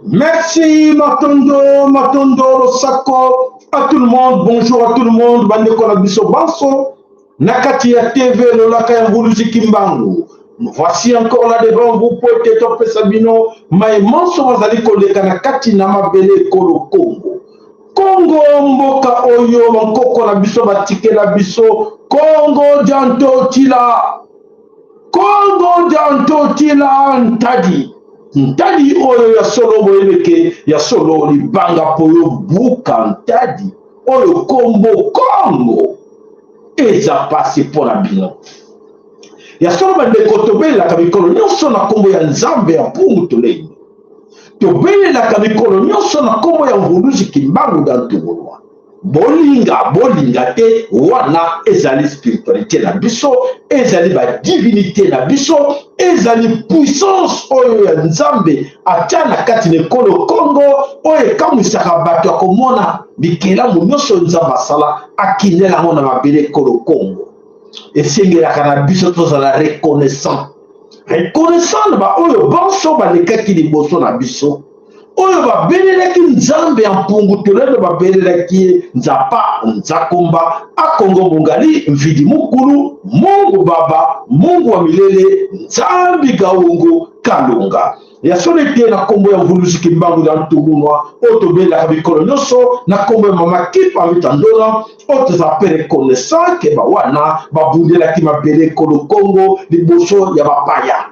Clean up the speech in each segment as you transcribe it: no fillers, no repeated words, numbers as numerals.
Merci Matondo Sako. À tout le monde, bonjour à tout le monde. Bande Konabiso Banso. Nakati ya TV Lolaka ya Mbuluzi Kimbangu. Voici encore là devant vous pour Teto Sabino. Maïmanso Wazali Koleka Nakati Namabele Kolo Congo. Congo Mboka Oyo Mankoko Nabiso Batike Nabiso. Congo Janto Tila. Congo Janto Tila Ntadi. Ntadi oyo ya solo boyebeke ya solo libanga poyo buka ntadi oyo kombo Congo eza pasi pona bino ya solo bandeko tobelelaka mikolo nyonso na kombo ya Nzambe ya mpungu tolei tobelelaka mikolo nyonso na kombo ya Mbuluzi Kimbangu Dantungulwa bolinga te wana ezali spiritualité na biso ezali ba divinité na biso ezali puissance oyo ya Nzambe atia na kati na ekolo Congo oyo ekamwisaka bato akomona bikelamu nyonso Nzambe asala akinela ngo na mabele ekolo Congo esengelaka na biso tozala reconnaissant na ba oyo banso balekaki liboso na biso oyo babelelaki Nzambe ya mpungu tolelo babelelaki Nzapa Nzakomba akongo bungali mvidi mukulu Mungu Baba Mungu wa milele Nzambi Gaungu Kalunga ya sonete na kombo ya Mbuluzi Kimbangu Dantungulwa otobelaka bikolo nyonso na kombo ya Mama Kipa Mitandona otozapere connaissant ke bawana babundelaki mabele kolo Congo liboso ya bapaya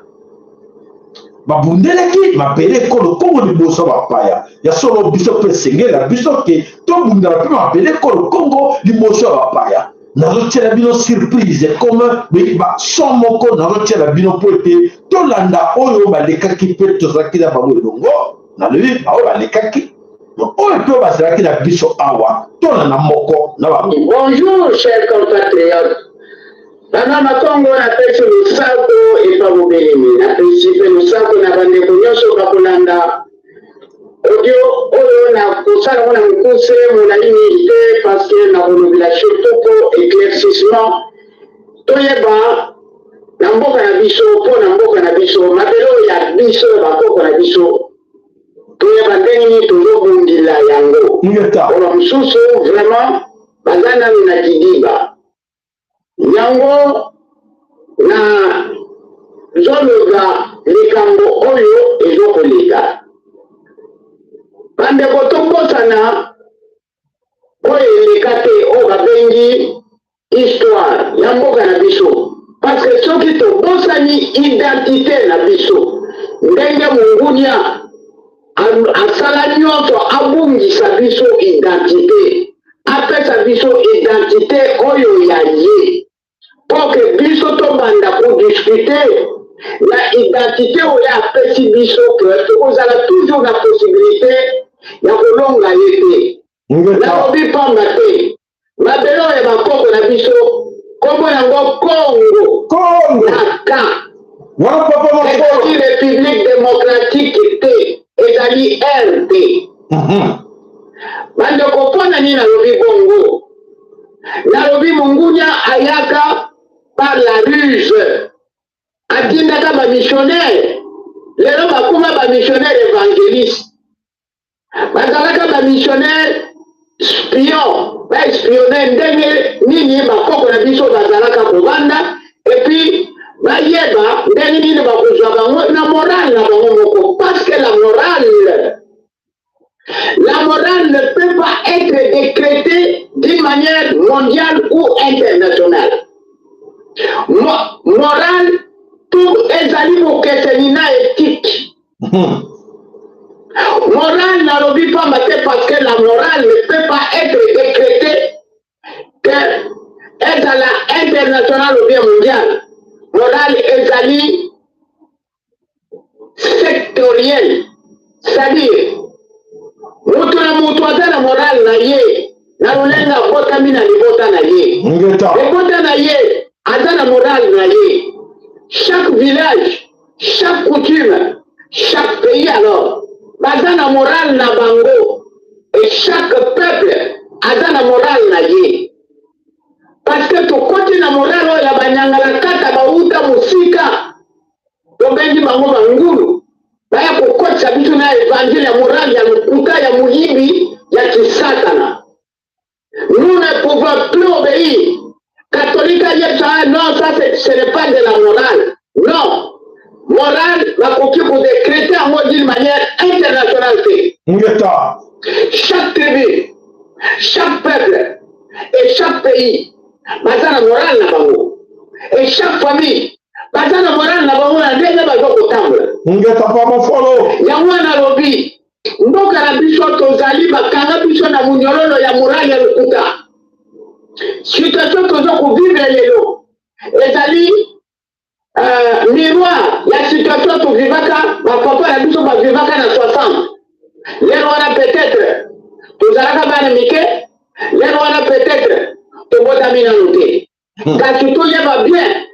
babundelaki mabele kolo Congo liboso bapaya ya solo biso pe sengela biso ke to bundela pe mabele kolo Congo liboso bapaya nazotiela bino surprise comme ba somoko nazotiela bino pote to landa oyo balekaki pe tozaki na bango elongo na lebi oyo balekaki oyo pe bazalaki na biso awa to na moko na ba. Bonjour chers compatriotes. Bana Makongo na pesi misako epa mobelemi na pesi pe misako na bandeko nyonso bakolanda audio oyo na kosala mona mokuse mona limité parce que na kolobela surtout éclaircissement toyeba na mboka na biso mpo na mboka na biso mabelo ya biso bakoko na biso toyeba ndenge nini tozobundila yango oyo mosusu vraiment baza nanu na kidiba yango na zologa likambo oyo ezokoleka bandeko tokosana oyo eleka te oyo babengi histoire ya mboka na biso parce que soki tobosani identité na biso ndenge mongunia asala nyonso abungisa biso identité apesa biso identité oyo ya ye poke biso tobanda kodiscute la identité oyo apesi biso ke tokozala toujours na possibilité ya kolonga ye te nalobi pamba te mabelo ya bakoko na biso kombo yango Congo naka ezali république démocratique te ezali RD bandeko mpona nini nalobi bongo nalobi mongunia ayaka par la ruse atindaka bamissionnaire lelo bakuma bamissionnaire évangéliste bazalaka bamissionnaire spion baespionne ndenge nini bakoko na biso bazalaka kovanda epuis bayeba ndenge ndenge bakozwa bango na morale na bango moko, parce que la morale ne peut pas être décrétée d'une manière mondiale ou internationale. Morale, tout ezali mokeseni na éthique. Morale n'alobi pas maté parce que la morale ne peut pas être décrétée que ezala internationale ou bien mondiale. Morale ezali sectorielle, c'est-à-dire mutu na mutu aza na morale na ye na lulenga botami na libota na ye libota na ye aza na morale na ye. Chaque village, chaque coutume, chaque pays alors baza na morale na bango, et chaque peuple aza na morale na ye. Parce que tokoti na morale oyo ya banyangala kata bauta musika tobengi bango bangulu baya kokotisa biso na évangile ya morale ya lokuta ya muyibi ya kisatana. Nous ne pouvons plus obéir. Catholique a dit ça, non, ça ce n'est pas de la morale. Non. Morale, la coquille pour décréter en mode d'une manière internationale. Chaque tribu, chaque peuple et chaque pays, baza na morale na bango. Et chaque famille, baza na morale na bango na ndenge bazo kotambula. Ngeta pa mafolo. Yango na lobi, mboka na biso tozali bakanga biso na munyololo ya morale ya lokuta. Situation tozo kuvivre lelo ezali miroir ya situation tovivaka bapapa na biso bavivaka na 60. Lelo wana peut-être tozalaka bana mike, lelo wana peut-être tobotami nano te, kasi toyeba bien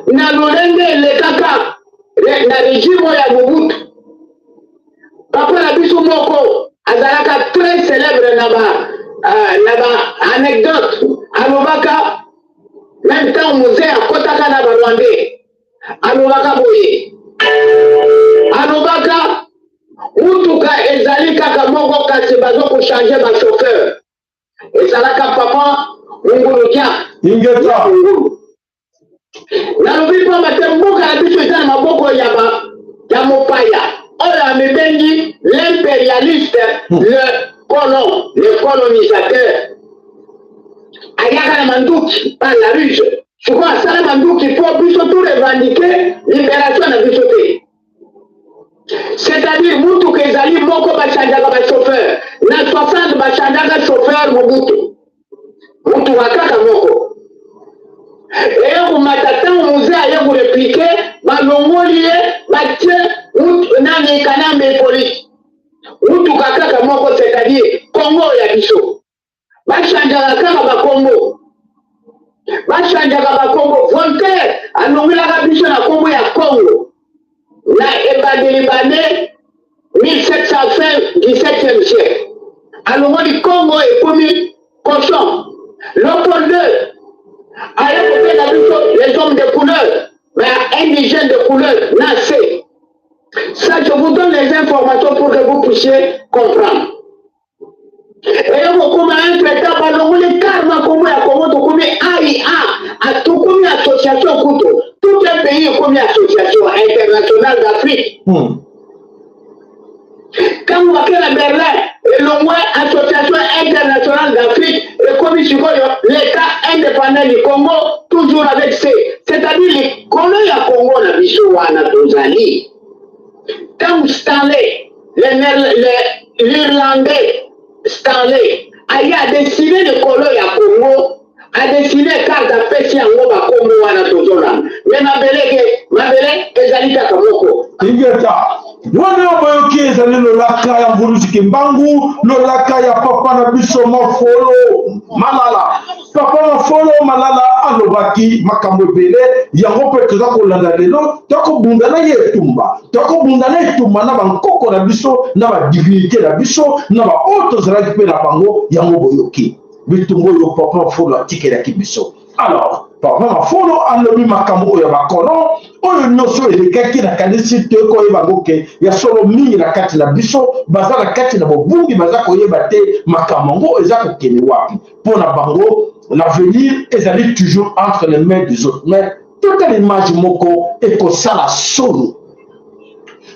na lolenge elekaka na régime ya Mobutu. Papa na biso moko azalaka très célèbre na ba anecdote alobaka même temps musée akotaka na Rwandais alobaka boye alobaka mutuka ezali kaka moko kasi bazo ko changer ba chauffeur ezalaka papa ngulu kia ingeta nalobi pa matemboka na biso eza na maboko ya mopaya oyo amebengi l'impérialiste le colonisateur. Ayaka na manduki par la rue. Souvent asala manduki pour biso tout revendiquer libération na biso te. C'est-à-dire mutu kezali moko bachanjaka ba chauffeur. Na 60 bachanjaka chauffeur Mobutu. Mutu wakaka moko. Et kumatata musée aye ku répliquer balongoli batie mutu nani kanambe police. Mutu kaka moko c'est-à-dire Congo ya biso. Bachanjaka kaka ba Congo. Bachanjaka ba Congo. Voltaire anongela biso na Congo ya Congo. Na ebadeli bane 1700 17e siècle. Alongoli Congo ekomi cochon. Léopold II les hommes de couleur, mais indigènes de couleur, nassés. Ça, je vous donne les informations pour que vous puissiez comprendre. Et vous comme un traitement, le karma comme ya comme comme AIA, à tout comme association couteau, tout un pays comme association internationale d'Afrique. Quand vous avez la Berlin, et le moins association internationale d'Afrique, et comme l'État indépendant du Congo, toujours avec c'est-à-dire les colons à Congo, la Bissouana, Tozali. Quand Stanley, l'Irlandais, Stanley, a dessiné le colon à Congo, a dessiné carte à Pessi en Goba Congo, à Tozola. Mais ma belle, Ezali Takamoko. Wana boyoki ezali lolaka ya Mbuluzi Kimbangu, lolaka ya papa na biso Mafolo Malala. Papa Mafolo Malala alobaki makambo ebele yango pe toza kolanda lelo tokobunda na ye etumba. Tokobunda na etumba na bankoko na biso na ba divinité na biso na ba oto zalaki pe na bango yango boyoki. Bitumbo yo papa Mafolo atikelaki biso. Alors, papa Mafolo alobi makambo oyo bakono oyo nyonso elekaki na kanisi te koyeba ngoke ya solo mingi na kati na biso baza na kati na bobungi baza koyeba te makambo ngo eza kokende wapi mpona bango l'avenir ezali toujours entre les mains des autres mais toute l'image moko et que ça la sonne.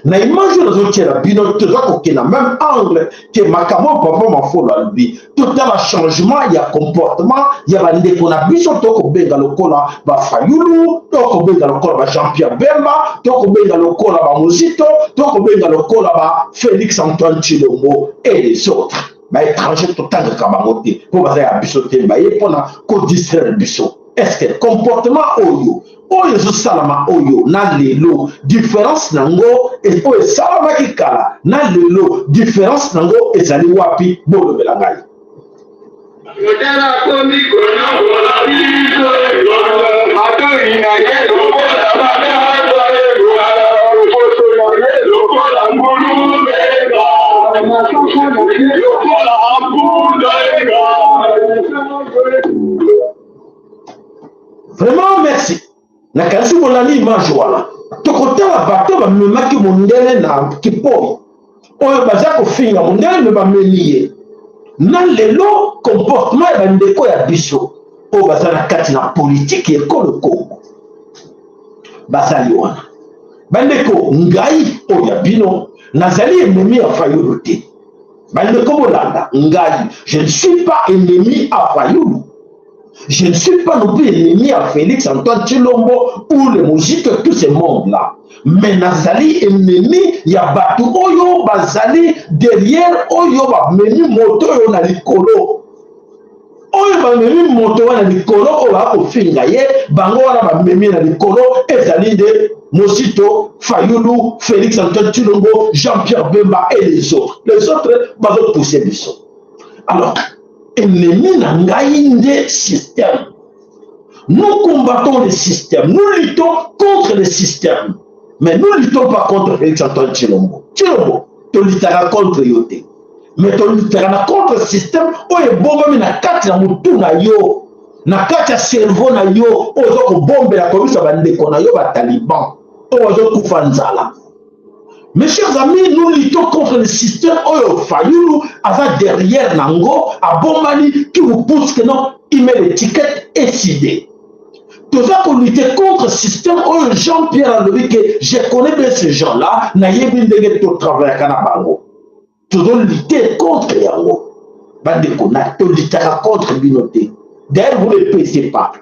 Na image na zo tiela bino toza kokena même angle que makamo papa mafolo albi tout la changement il y a comportement il y a bandeko na biso toko benga lokola ba Fayulu toko benga lokola ba Jean-Pierre Bemba toko benga lokola ba Muzito toko benga lokola ba Félix Antoine Tshilombo et les autres ba étranger totanga kabangote pour ba ya biso temba ye pona ko distraire biso. Est-ce que comportement oyo oyo salama oyo na lelo différence nango et oyo salama kikala na lelo différence nango ezali wapi bolobela ngai Modela kondi kona wala biso mato ina yelo bola baba yelo foto na yelo bola ngulu bega mato kona yelo bola ambuda ega. Vraiment merci. Na kasi bolani image wana tokotala bato bamemaki mondele na kipoi oyo baza kofinga mondele me bameli na lelo comportement ya bandeko ya biso oyo baza na kati na politike ekolo Kongo bazali wana bandeko ngai oyo ya bino nazali ennemi ya Fayulu te bandeko bolanda ngai je ne suis pas ennemi à Fayulu. Je ne suis pas non plus ennemi à Félix Antoine Tshilombo ou le Muzito, tous ces mondes-là. Mais Nazali ennemi, il y a Batu Oyo, Bazali, derrière Oyo, Meni Moto, Oyo na Likolo. Oyo, Meni Moto, Oyo na Likolo, Oyo, Ofingaye, Bango, Oyo, Meni na Likolo, Ezali de Muzito, Fayulu, Félix Antoine Tshilombo, Jean-Pierre Bemba et les autres. Les autres, Bazo pousser Bisso. Alors, ennemi na ngai nde système. Nous combattons le système, nous luttons contre le système. Mais nous ne luttons pas contre Félix Antoine Tshilombo. Tshilombo, tu luttera contre Yote. Mais tu luttera contre le système. Oye bomba na kati na mutu na yo. Na kati ya cerveau na yo. Ozo ko bombe la komisa bandeko na yo ba taliban. Ozo kufa nzala. Mes chers amis, nous luttons contre le système Oyo Fayulu avec derrière Nango, à Bombani, qui vous pousse que non, il met l'étiquette SID. Tout ça pour lutter contre le système Oyo Jean-Pierre Alobi, que je connais bien ces gens-là, n'ayez bien de tout travail à Kanabango. Tout ça lutter contre Yango. Bandeko, tout lutter contre Binoté. D'ailleurs, vous ne pesez pas.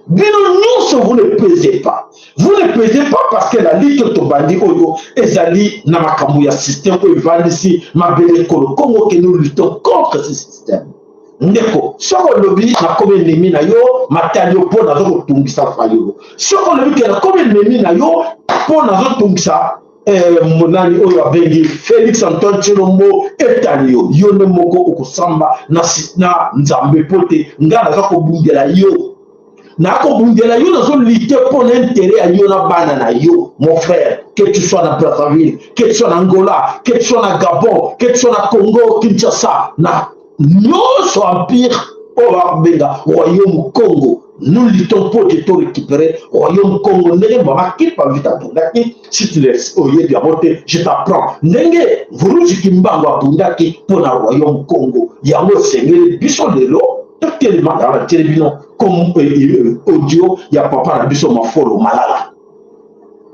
Bino nous, vous ne pesez pas. Vous ne pesez pas parce que la lutte Tobandi Oyo ezali na makambo ya système oyo vandisi mabele kolo Congo que nous luttons contre ce système. Ndeko, soko lobi na kobe ennemi na yo matali yo po na zo tungisa Fayulu. Soko lobi ke na kobe ennemi na yo po na zo tungisa monani oyo abengi Félix Antoine Tshilombo etali yo yo ne moko okosamba na nzambe pote ngana za kobundela yo. Nako bundela yo nazo lutter pour l'intérêt à yo na bana na yo, mon frère, que tu sois dans Brazzaville, que tu sois en Angola, que tu sois en Gabon, que tu sois en Congo, Kinshasa, na notre empire au Benga, royaume Congo. Nous luttons pour te récupérer royaume Congo. Nenge mama qui pas vite à Bundaki, si tu laisses au lieu de monter, je t'apprends. Nenge vous kimbango à Bundaki pour le royaume Congo. Yango sengeli biso de l'eau. Tellement dans la télévision comme audio, il y a papa na biso mafolo malala.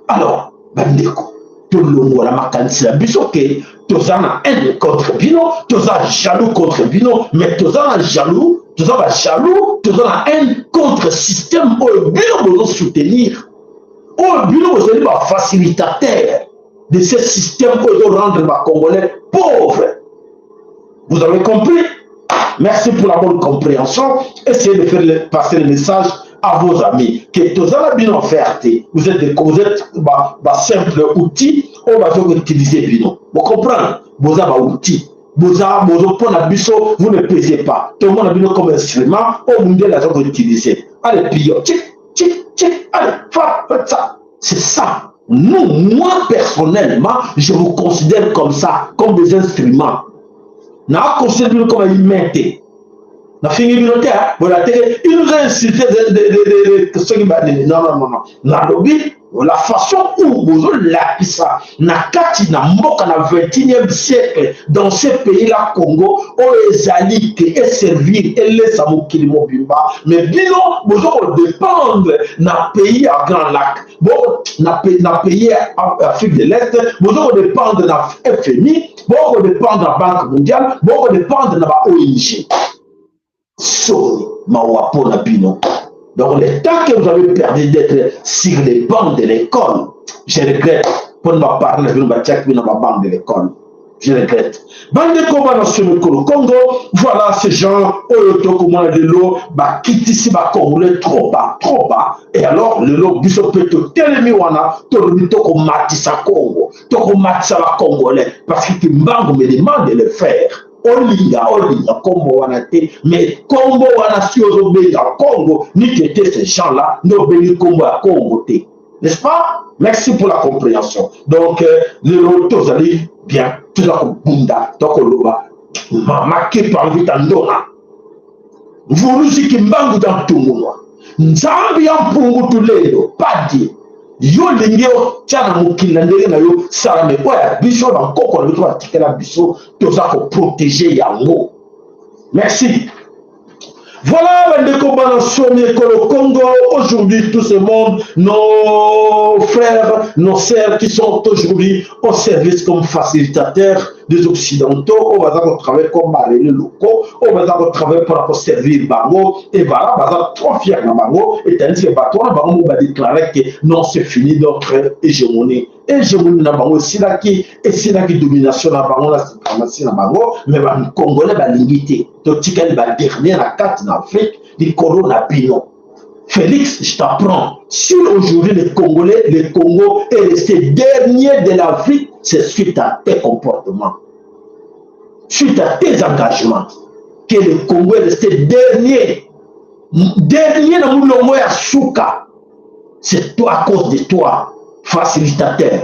Alors, bandeko, tout le monde la makanisi la biso que tous en a haine contre Bino, tous en jaloux contre Bino, mais tous en a jaloux, tous en a jaloux, tous en a haine contre le système où Bino veut soutenir, où Bino veut être facilitateur de ce système où il veut rendre les Congolais pauvres. Vous avez compris? Merci pour la bonne compréhension. Essayez de faire passer le message à vos amis. Que tous les bien offerts, vous êtes des simples outils, on va utiliser Bino. Vous comprenez? Vous avez un outil. Vous ne pesez pas. Tout le monde a Bino comme instrument, au monde la vous utiliser. Allez, pio, allez, faites ça. C'est ça. Nous, moi personnellement, je vous considère comme ça, comme des instruments. Na considère comme une humanité. Na fini militaire, voilà, il nous a incité de ceux qui non. Na lobby, la façon où vous la ça, na kati na mboka na 21e siècle dans ce pays-là, Congo, où ezali que et servir et laisser mokili mobimba, mais bino vous dépendre na pays à Grand Lac, bon na pays Afrique de l'Est, vous dépendre na FMI, vous dépendre na Banque mondiale, vous dépendre na ONG. Soni mawapo na bino. Donc le temps que vous avez perdu d'être sur les bancs de l'école, je regrette. Pour ne pas parler de ma banque de l'école, je regrette. Bande combat sur le Congo, voilà ces gens au de l'eau, bah quitte ici bah Congolais trop bas. Et alors le lot biso peto telemi wana to le mito ko matisa Congo, to ko matisa la Congolais parce que Mbango me demande de le faire. Olinga Congo wana te, mais Congo wana si ozo benga Congo, ni que ces gens-là, no bengi Congo à Congo te. N'est-ce pas? Merci pour la compréhension. Donc, le retour, allez bien, tout ça comme Bunda, donc Loba, marqué par Vitandona. Vous nous dites que Mbangu dans tout le monde. Nzambi en Pungu tout le pas dit. Yo lingeo tchana mukila ndenge na yo sala me oya biso na koko na biso atikela biso toza ko protéger yango. Merci. Voilà les combats au Congo. Aujourd'hui, tout ce monde, nos frères, nos sœurs qui sont aujourd'hui au service comme facilitateurs des Occidentaux, on va travailler comme les locaux, on va travailler pour servir Bango, et voilà, on va trop fiers de Bango, et tandis que Bango va déclarer que non, c'est fini notre hégémonie. Hégémonie na Bango, c'est là qui domination na Bango, la suprématie na Bango, mais les Congolais va limiter. Donc, tu as dernier la carte en Afrique, du Corona Pino. Félix, je t'apprends, si aujourd'hui le Congo est resté dernier de l'Afrique, c'est suite à tes comportements, suite à tes engagements, que le Congo est resté dernier dans le monde à Souka. C'est toi, à cause de toi, facilitateur,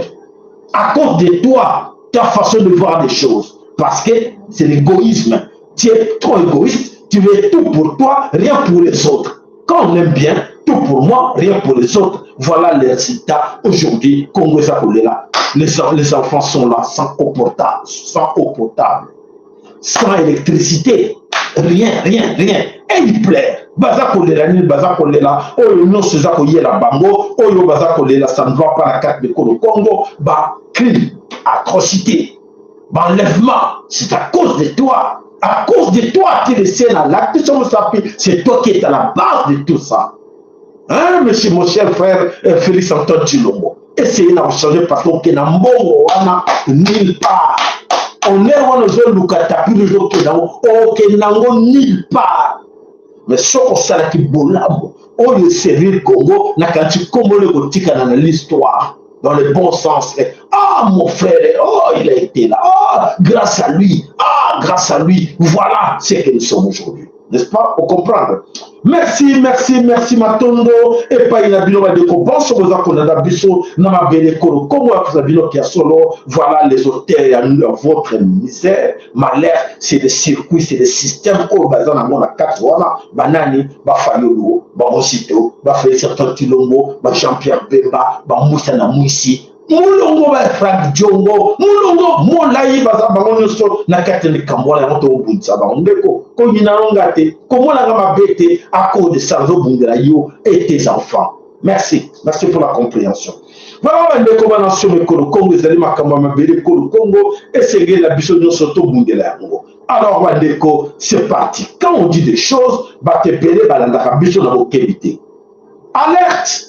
à cause de toi, ta façon de voir des choses, parce que c'est l'égoïsme. Tu es trop égoïste, tu veux tout pour toi, rien pour les autres. Quand on aime bien, tout pour moi, rien pour les autres. Voilà les résultats. Aujourd'hui, Congo est là. Les enfants sont là, sans eau potable, sans électricité, rien. Et ils pleurent. Baza kolela ni baza kolela. Oyo non se zakoye la bango. Oyo baza kolela, ça ne va pas la carte de Congo. Bah, crime, atrocité, bah, enlèvement. C'est à cause de toi. À cause de toi, tu es laissé là, c'est toi qui es à la base de tout ça. Hein, monsieur, mon cher frère Félix Antoine Tshilombo. Essayez de changer parce qu'on est nulle part. On est dans le Lukata, puis le jour qui est dans nulle part. Mais ce qu'on sait là qui est bon là, on le servir Congo, n'a qu'à tu Congo le gothique dans l'histoire. Dans le bon sens. Ah, mon frère, oh, il a été là. Ah, grâce à lui. Ah, grâce à lui. Voilà ce que nous sommes aujourd'hui. N'est-ce pas? Pour comprendre. Merci, Matondo. Et pas il a bien de bon sur vos accords biso, nama belle koro, comme vous avez qui a solo. Voilà les auteurs à votre misère, malheur, c'est des circuits, c'est des systèmes. Oh, bazan à mon à 4 voilà, banani, bafayolo, bamosito, bafélix Tshilombo, Jean-Pierre Bemba, Moussa na Mouissi. Mulongo ba Frank Diongo, mulongo molai baza bango nyonso na kati de Kambola ya moto obunza bango ndeko ko nyinalonga te ko mona nga mabete à cause de ça bungela yo et tes enfants. Merci pour la compréhension. Voilà ndeko bana sur le Congo ezali makambo mabele Congo et c'est la biso nyonso to bungela yango. Alors bandeko, c'est parti. Quand on dit des choses, ba te pele balanda biso na bokebité. Alerte,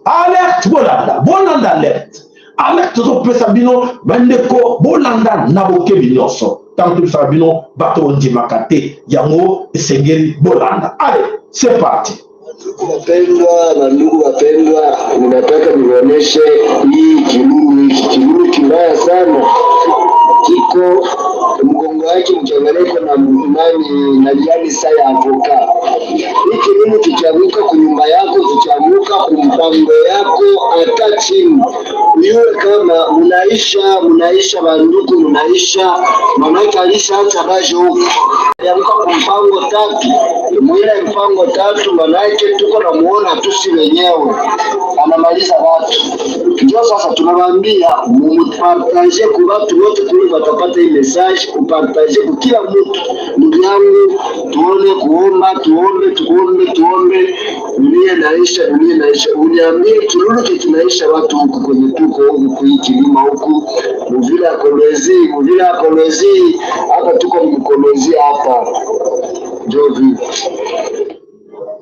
Bolanda, alerte. Alerte, to Sabino, Bandeko, Bolanda, Naboke Binyoso. Tant que Sabino, Bato Ndimakate, Yango, Segeri, Bolanda. Allez, c'est parti. Ndugu wapendwa, ninataka niwaoneshe hii kilumi kibaya sana. Kiko mgongo wake mchanganyiko na jani saa ya avoka. Hii kilumi kikianguka kwa nyumba yako, kikianguka kwa mpango yako hata chini, Uyue kama munaisha banduku munaisha manake alishaanza baje huko yamka mpango tatu mwile mpango tatu manake tuko na muona tusi wenyewe anamaliza watu. Ndio sasa tunawaambia mupartage kwa watu wote kule watapata hii message, kupartage kwa kila mtu. Ndugu yangu, tuone kuomba, tuombe dunia naisha. Uniambie Kilulu tunaisha watu huku kwenye tuko huku kuikilima huku Muvila Kolwezi hapa tuko mkolwezi hapa. Jovi.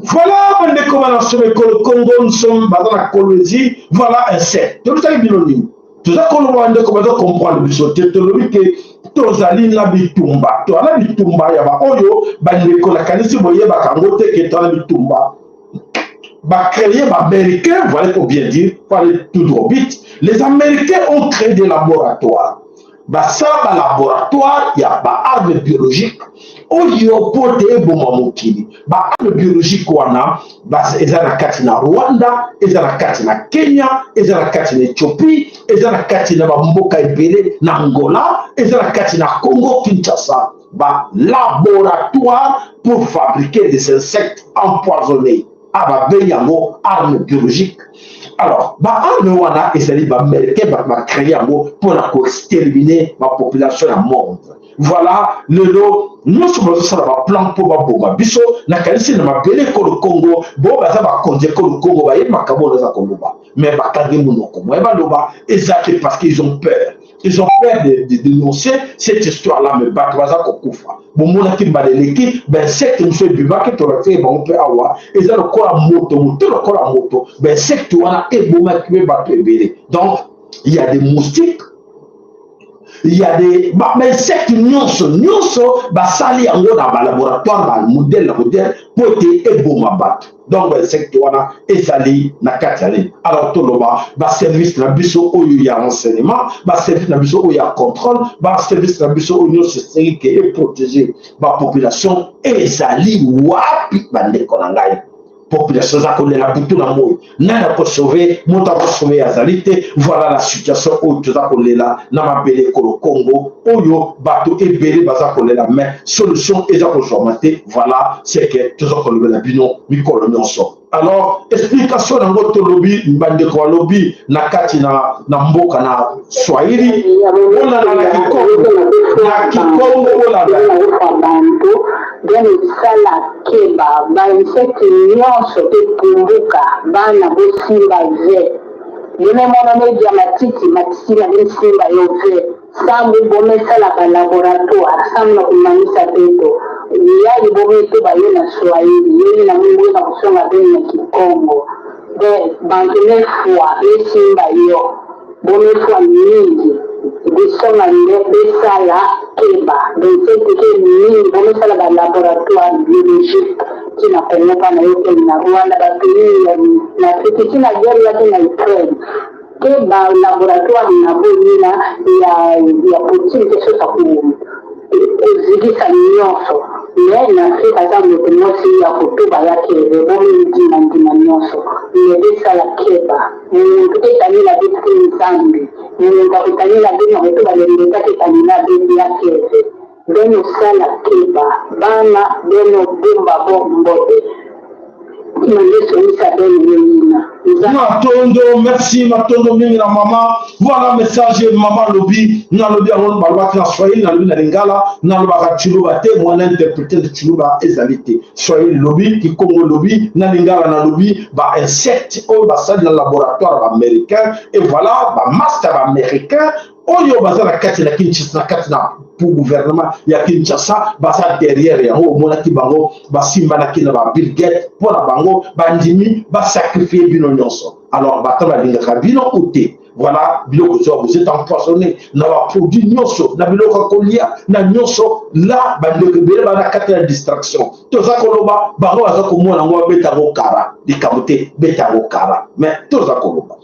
Voilà, bande comment on le Congo, nous sommes dans la Colombie, voilà un set. Tout ça est binôme. Tout ça qu'on va comprendre le sauter, tout le que tozali na bitumba. To ala bitumba ya ba oyo bande ko la kanisi boye ba kangote ke to ala bitumba. Ba créer ba américain, voilà pour bien dire, parler tout droit vite. Les Américains ont créé des laboratoires. Bah ça, ba laboratoire, il y a ba armes biologiques. Oyo pote eboma mokili ba arme biologique wana ba ezana kati na Rwanda, ezana kati na Kenya, ezana kati na Ethiopie, ezana kati na mboka ebele na Angola, ezana kati na Congo Kinshasa. Ba laboratoire pour fabriquer des insectes empoisonnés. Ba beyango arme biologique. Alors, ba arme wana ezali ba américain ba créer yango pour la exterminer ma population à monde. Voilà le lot. Nous sommes sur le plan pour Boma Biso, na kalisi na mabele ko le Congo, bo baza ba konje ko le Congo ba yema kabo za Congo ba. Mais ba kangi munoko, mo ba loba exact parce qu'ils ont peur. Ils ont peur de dénoncer cette histoire-là, mais ba baza ko kufa. Bon mona ki baleleki, ben secte monsieur Biba que tu aurais fait bon peu awa, et ça le corps moto, ben secte wana e boma ki ba to ebele. Donc il y a des moustiques. Il y a des insectes nyonso basali yango na ba laboratoire ba modèle pour être ebomabat. Donc insectes wana ezali na katali. Alors toloba ba service na biso oyo ya renseignement, ba service na biso oyo ya contrôle, ba service na biso oyo c'est et protéger ba population ezali wapi bandeko na ngai. Population za kolela butu na moyo nana ko sauver mota ko sauver azalite. Voilà la situation où tu za kolela na mabele ko Congo oyo bato ebele baza kolela mais solution eza ko formate. Voilà c'est que tu za kolela bino mikolo nyonso. Alors explication na ngoto lobby mbande ko lobby na kati na mboka na Swahili ona na Kikongo ola Deni sala keba ba insecte nyonso te kumbuka bana bosimba ze yene mona media matiti na simba yote sambu bome sala ba laboratoire samna kumanisa peto yali bome te ba yena Swahili yene na mungu na kusonga beni na Kikongo de bangene fwa simba yo bome fwa mingi bisonga besala keba donc c'est ni bon ça la laboratoire biologique qui n'a pas na yote na Rwanda ba pays na petit na guerre ya na Ukraine keba laboratoire na bonina ya politique que ça pour zidisa nyonso mais na fait par exemple mosi ya kutuba yake bon ndina nyonso ni besala keba peut-être la victime zambi nikakutanila bino wetu balendekake kanina bebi yake beno sala keba bana beno bumba bombote Matondo, merci Matondo mingi na mama. Voilà message maman lobby. Na lobby on balwa na Swahili na lobby na Lingala na lobby Chiluba te moi l'interpréter de Chiluba ezalité. Swahili lobby qui Congo lobby na Lingala na lobby ba insecte au basal dans laboratoire américain et voilà ba master américain oyo bazala kati na Kinshasa kati na pour gouvernement ya Kinshasa basa derrière ya ho mona ki bango basimba na kina ba Bill Gates pour la bango bandimi ba sacrifier bino nyonso. Alors bataba linga bino côté voilà biloko zo vous êtes empoisonné na ba produit nyonso na biloko kolia na nyonso là bandeko bele ba na kati na distraction to za koloba bango baza komona ngo beta ko kara dikamote beta ko kara mais to za koloba.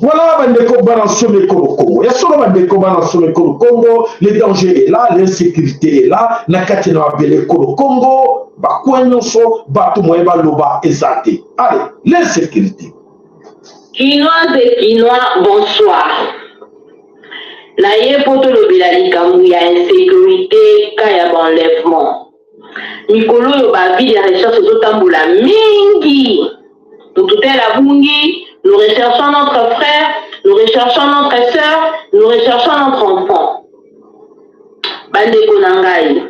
Voilà, bandeko balance le Congo. Il y a solo bandeko balance le Congo. Le danger est là, l'insécurité est là. Nakati na bele Congo, bakwenyo so batu moyeba loba ezate. Allez, l'insécurité. Quinoises et Quinois, bonsoir. Naye poto lobela likambu ya insécurité kaya enlèvement. Mikolo yo ba vie de recherche zotambola mingi. Mututela bungi, nous recherchons notre frère, nous recherchons notre sœur, nous recherchons notre enfant. Bande konangai.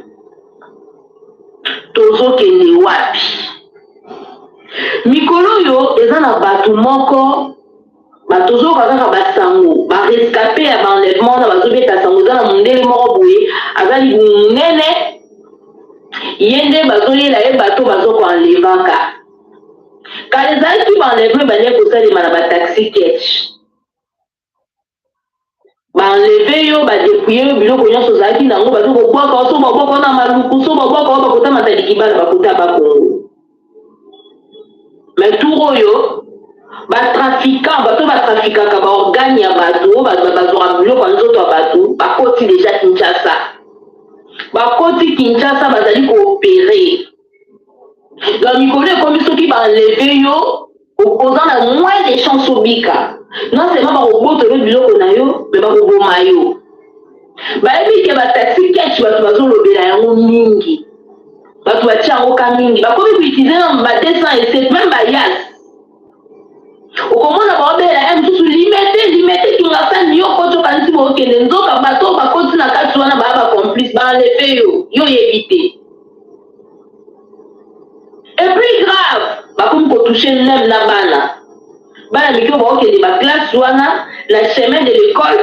Tozo kende wapi. Mikolo yo eza na batu moko batozo kaka basango ba rescapé ya enlèvement na bazobeta sango za na mundele moko boye azali munene yende bazolela ye bato bazoko enlevaka kale zaki ba enlèvement banye kosalema na ba taxi catch ba enlevé yo ba dépouiller yo biloko nyonso zaki nango bazoko bwaka so baboko na maluku so baboko bakota mataliki bana bakota ba Congo mais tout yo ba trafiquant bato ba trafiquant ba organe ya bato bazora biloko nzoto ya bato bakoti déjà Kinshasa bakoti Kinshasa bazali coopérer dans mikolo comme soki ba enlever yo opposant la moins de chances obika non seulement ba roboto le biloko na yo mais ba roboma yo ba ebi ke ba taxi catch bato bazolobela yango mingi bato batia yango ka mingi bakomi kuutiliser na ba 207 même ba yas okomona baobela msusu limete kingasa niyo koto kanisi bokende nzoka bato bakoti na kati wana baba complice baenleve yo yebite et plus grave bakomi kotouche même na bana mikio baokende baklasse wana na chemin de l'école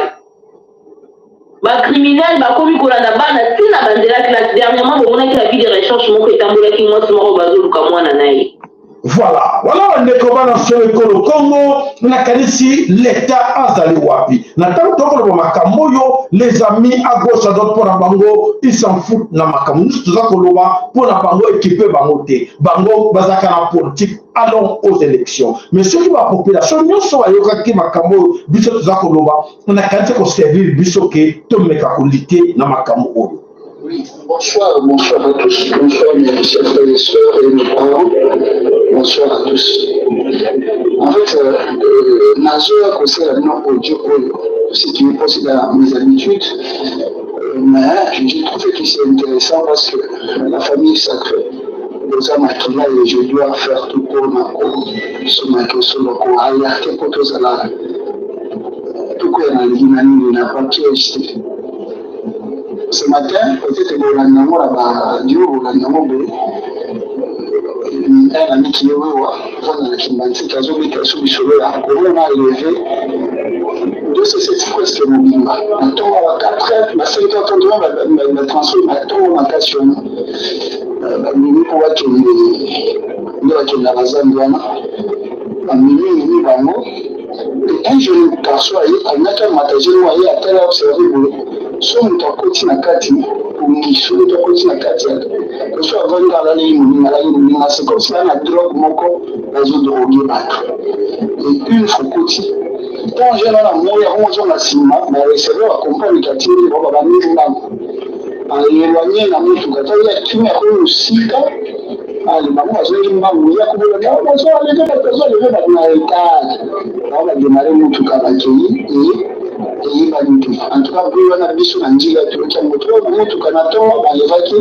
bacriminel bakomi kolanda bana tina bandela classe dernièrement bomonaki la vie de recherche moko etambolaki mwasi moko bazoluka mwana na ye. Voilà, on est comme dans ce Congo, na kanisi l'État azali wapi. Na tant que le makamoyo, les amis à gauche à droite pour la bango, ils s'en foutent na makamoyo. Tout ça pour la bango équipé bangoté. Bango bazaka na politique. Allons aux élections. Mais ce qui va la population, nous sommes à yoka makamoyo, biso tout ça on a kanisi ko servir biso ke to mekakolité na makamoyo. Oui, bonsoir à tous, bonsoir mes chers frères et sœurs et mes parents, bonsoir à tous. En fait, Nazo a conseillé à nous audio, c'est une pensée dans mes habitudes, mais je trouve que c'est intéressant parce que la famille sacrée, les hommes qui là, et je dois faire tout pour ma co, sur le co, alerter pour tous là. Tout quoi, il n'a pas pu acheter. Ce matin, peut-être que l'annonce là-bas, Dieu, l'annonce, un ami qui est là, qui m'a dit qu'il y a une question sur le corona élevé. De ce c'est presque mobile. Maintenant, à 4 heures, ma seule entendement va transformer ma tombe en question. Nous pouvons qu'il y a la Zambie, un million de un jeune garçon a un matériel noyé à tel observé. So mutakoti na kati ungisho mutakoti na kati so avanga la limu c'est comme si la drogue moko bazo droguer bato et une fokoti tant j'ai la moya on na sima mais receveur accompagne katini baba bamiru na éloigné na mtu katoya kimya kwa usika ali mama azongi mbangu ya kubola na so alete na etage baba demare mtu kabakeni en tout cas, vous avez vu sur l'Anjila, tu as moto, tu Canada, Alevaki,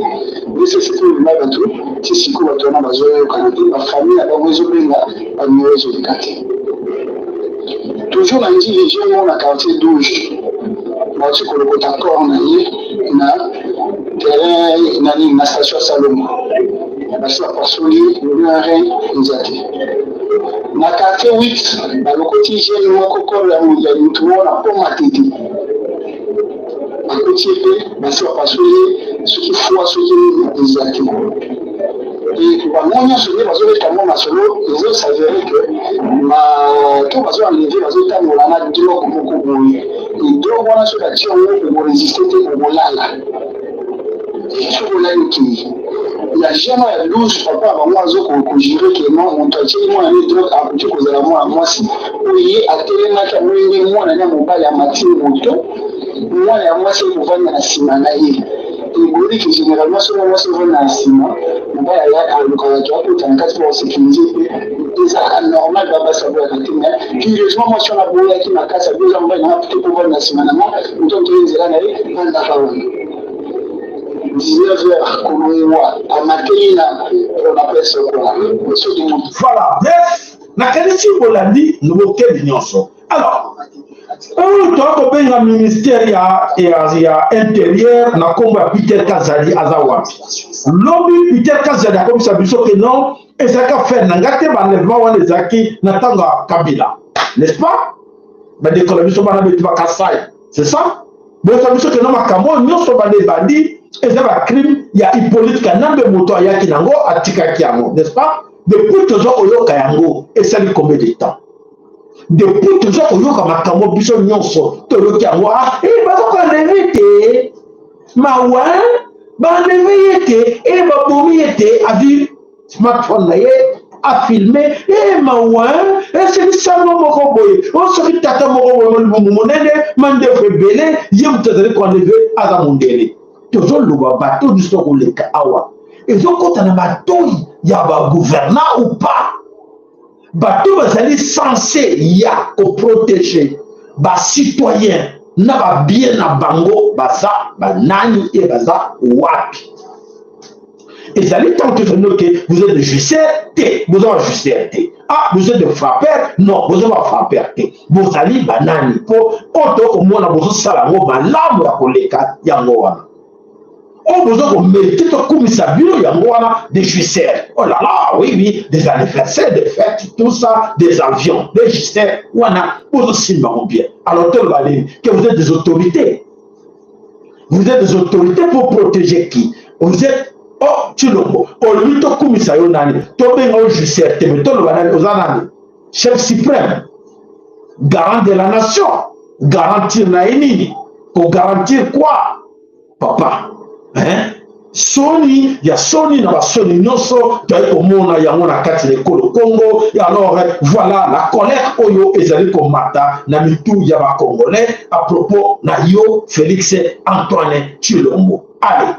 mais c'est ce que vous avez tout. C'est ce que vous avez besoin au Canada, ma famille a besoin de la mauvaise éducation. Toujours l'Anjila, les gens ont la quartier 12. Moi, tu connais pas d'accord, on a eu une station Salomon. Parce que la personne, il n'y a rien, ils ont na quartier 8, le quotidien, nous avons la mutu na poma tete. Le quotidien, parce que ce qui faut, ce qui est exact. Et on a soulevé, parce que quand on a soulevé, ils ont s'avéré que tout va se enlever, parce que quand on a dit qu'on peut couper, et donc on a sur l'action pour résister au molala. Et sur le qui il y a jamais à 12 papa avant moi qu'on gérer que non on t'a dit moi les drogues à petit cause à moi si oui à télé na ka moi na mon pas ya mati moto moi ya moi c'est pour vendre na simana et eboli que généralement soki bango soki na nsima mobali alukaka akotana kati mpo sécurité mpe ezalaka normal babasa boyaka te mais curieusement mwasi wana boyaki makasi abieza mobali nanga te mpo vali na nsima nanga moto ntoye nzela na ye andaka wana 19h kolowa amateli na pesa kola soki moto voilà bref nakanisi bolandi nobokeli nyonso alors oyo tokobenga ministère ya intérieur na kombo ya Peter Kazadi aza wapi lobi Peter Kazadi akomisa biso ke non ezalaki affaire na nga te banlèvement wana ezalaki na ntango ya Kabila n'est-ce pas badekola biso bana beti bakasai c'est ça boyoka biso ke non makambo oyo nyonso balebandi eza bacrime ya Hippolyte Kanambe moto ayaki nango atikaki yango n'est-ce pas depuis toza koyoka yango esali combien de temps depuis toza koyoka makambo biso nyonso toyoki yango bazokoenleve te mawa baenleve ye te babomi ye te avi smartphone na ye afilme mawa esilisango moko boye osoki tata moko boye molibumu monene mandefu ebele ye moto azali koenleve aza mondele tozoloba bato biso koleka awa ezokota na matoi ya bagouvernant ou pas bato bazali censé ya koprotéger bacitoyen na babien na bango baza banani e baza wapi ezali tant que vous êtes de justicière te vous êtes justicière te vous êtes de frappeur non vous êtes frappeur te bozali banani po oto komona bozosala ngo malamu ya koleka yango wana on besoin de mériter comme ça des justices. Oh là là, oui, des anniversaires, des fêtes, tout ça, des avions, des justices. Voilà, vous aussi bien. Alors, que vous êtes des autorités. Vous êtes des autorités pour protéger qui? Vous êtes, Chilombo, lui, comme ça, on a dit, chef suprême, garant de la nation, garantir naïni, pour garantir quoi? Papa. Soni ya soni na basoni nyonso toye komona yango na kati ya ekolo Congo et alors voilà la colère oyo ezali komata na mitu ya ba Congolais à propos na yo Félix Antoine Tshilombo. Allez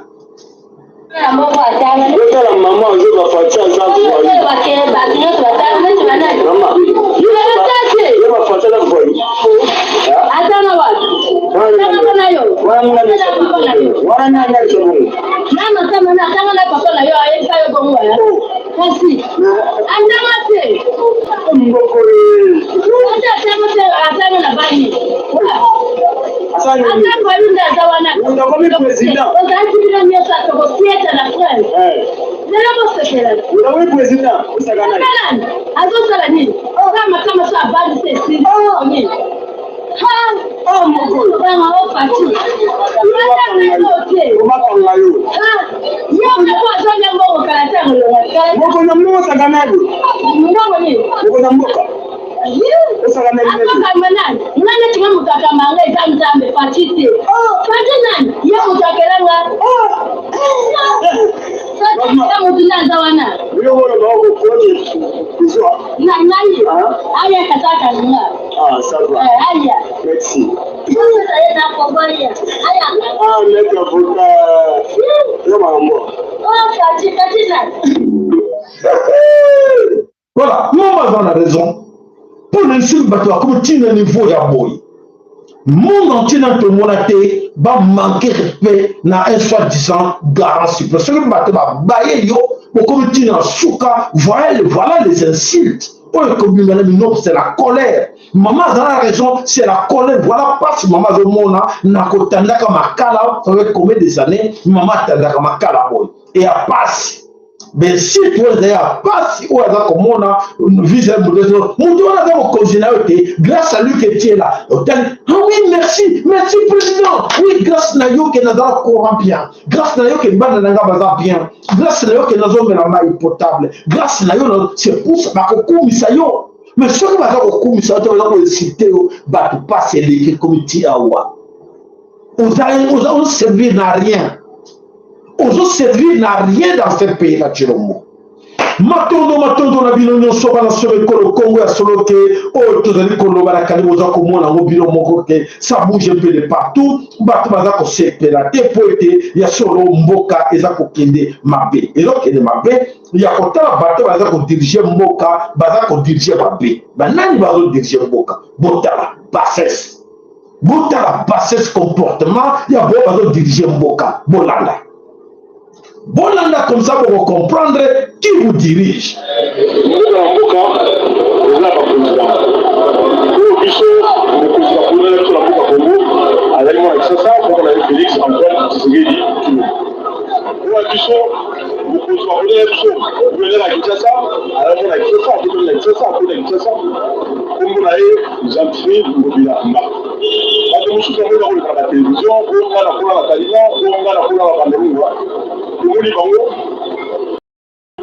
voilà, nous avons la raison. Pour l'instant, comme tu as un niveau d'abord, monde entier dans ton monde va manquer respect dans un soi-disant garant suprême. Ce que tu vas bailler, comme tu as souka, voilà les insultes. Non, c'est la colère. Maman a la raison, c'est la colère. Voilà parce que maman a n'a qu'au makala, ça fait combien des années, maman a makala et à passe. Mais si tu es à passe, ou à comme on a une visée grâce à lui que tu es là. Ah oui, merci, merci président. Oui, grâce à lui que nous avons courant bien. Grâce à lui que nous avons bien. Grâce à lui que nous avons la potable. Grâce à lui, c'est pour ça que nous avons. Mais ce que nous avons cité, bah, tu passes les comités à Oua. On a servi à rien. On ne servir n'a rien dans ce pays-là, Tshilombo. matondo na bino nyonso bana sobe kolo Congo ya solo ke o tozali koloba na kali boza komona ngo bino moko ke ça bouge un peu de partout bato baza ko sepela te po ete ya solo mboka eza kokende mabe ezokende mabe ya kotala bato baza ko diriger mboka baza ko diriger mabe banani bazo diriger mboka botala bassesse comportement ya bo bazo diriger mboka Bolanda comme ça pour comprendre qui vous dirige. Tumuli bango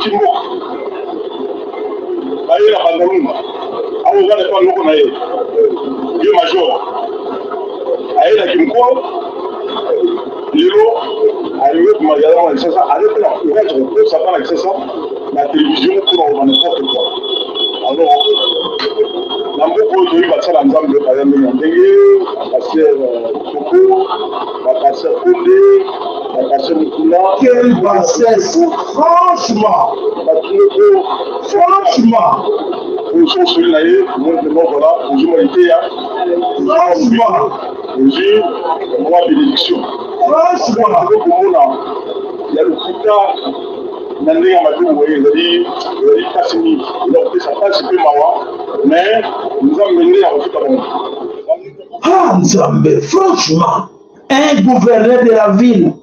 timbo baye la bandaluma awo zane pa loko na ye yo major aye la kimko lelo arrivé pour magasin à ça avec la courage pour ça par ça la télévision pour n'importe quoi alors Namoko de Batsala Nzambe par exemple Ndenge passer Koko passer Kondé passer Mukula quelle bassesse franchement on sont sur l'aïe moi voilà on joue été franchement on dit moi bénédiction franchement il y a le Kuta Nandé Amadou Ezali Kassimi donc ça passe peu mawa mais nous avons mené à refuser. Ah Nzambe, franchement, un gouverneur de la ville,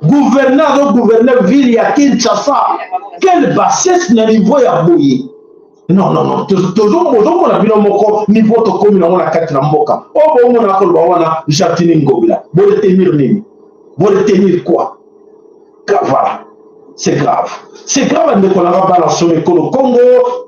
gouverneur ville ya Kinshasa, quelle bassesse na niveau ya boye. Non, toujours on a vu moko niveau to komi na mona kati na mboka. O bo mona ko ba wana jatini ngobila. Bo le tenir nini? Bo le tenir quoi? Voilà. C'est grave. C'est grave de qu'on a pas la somme Congo.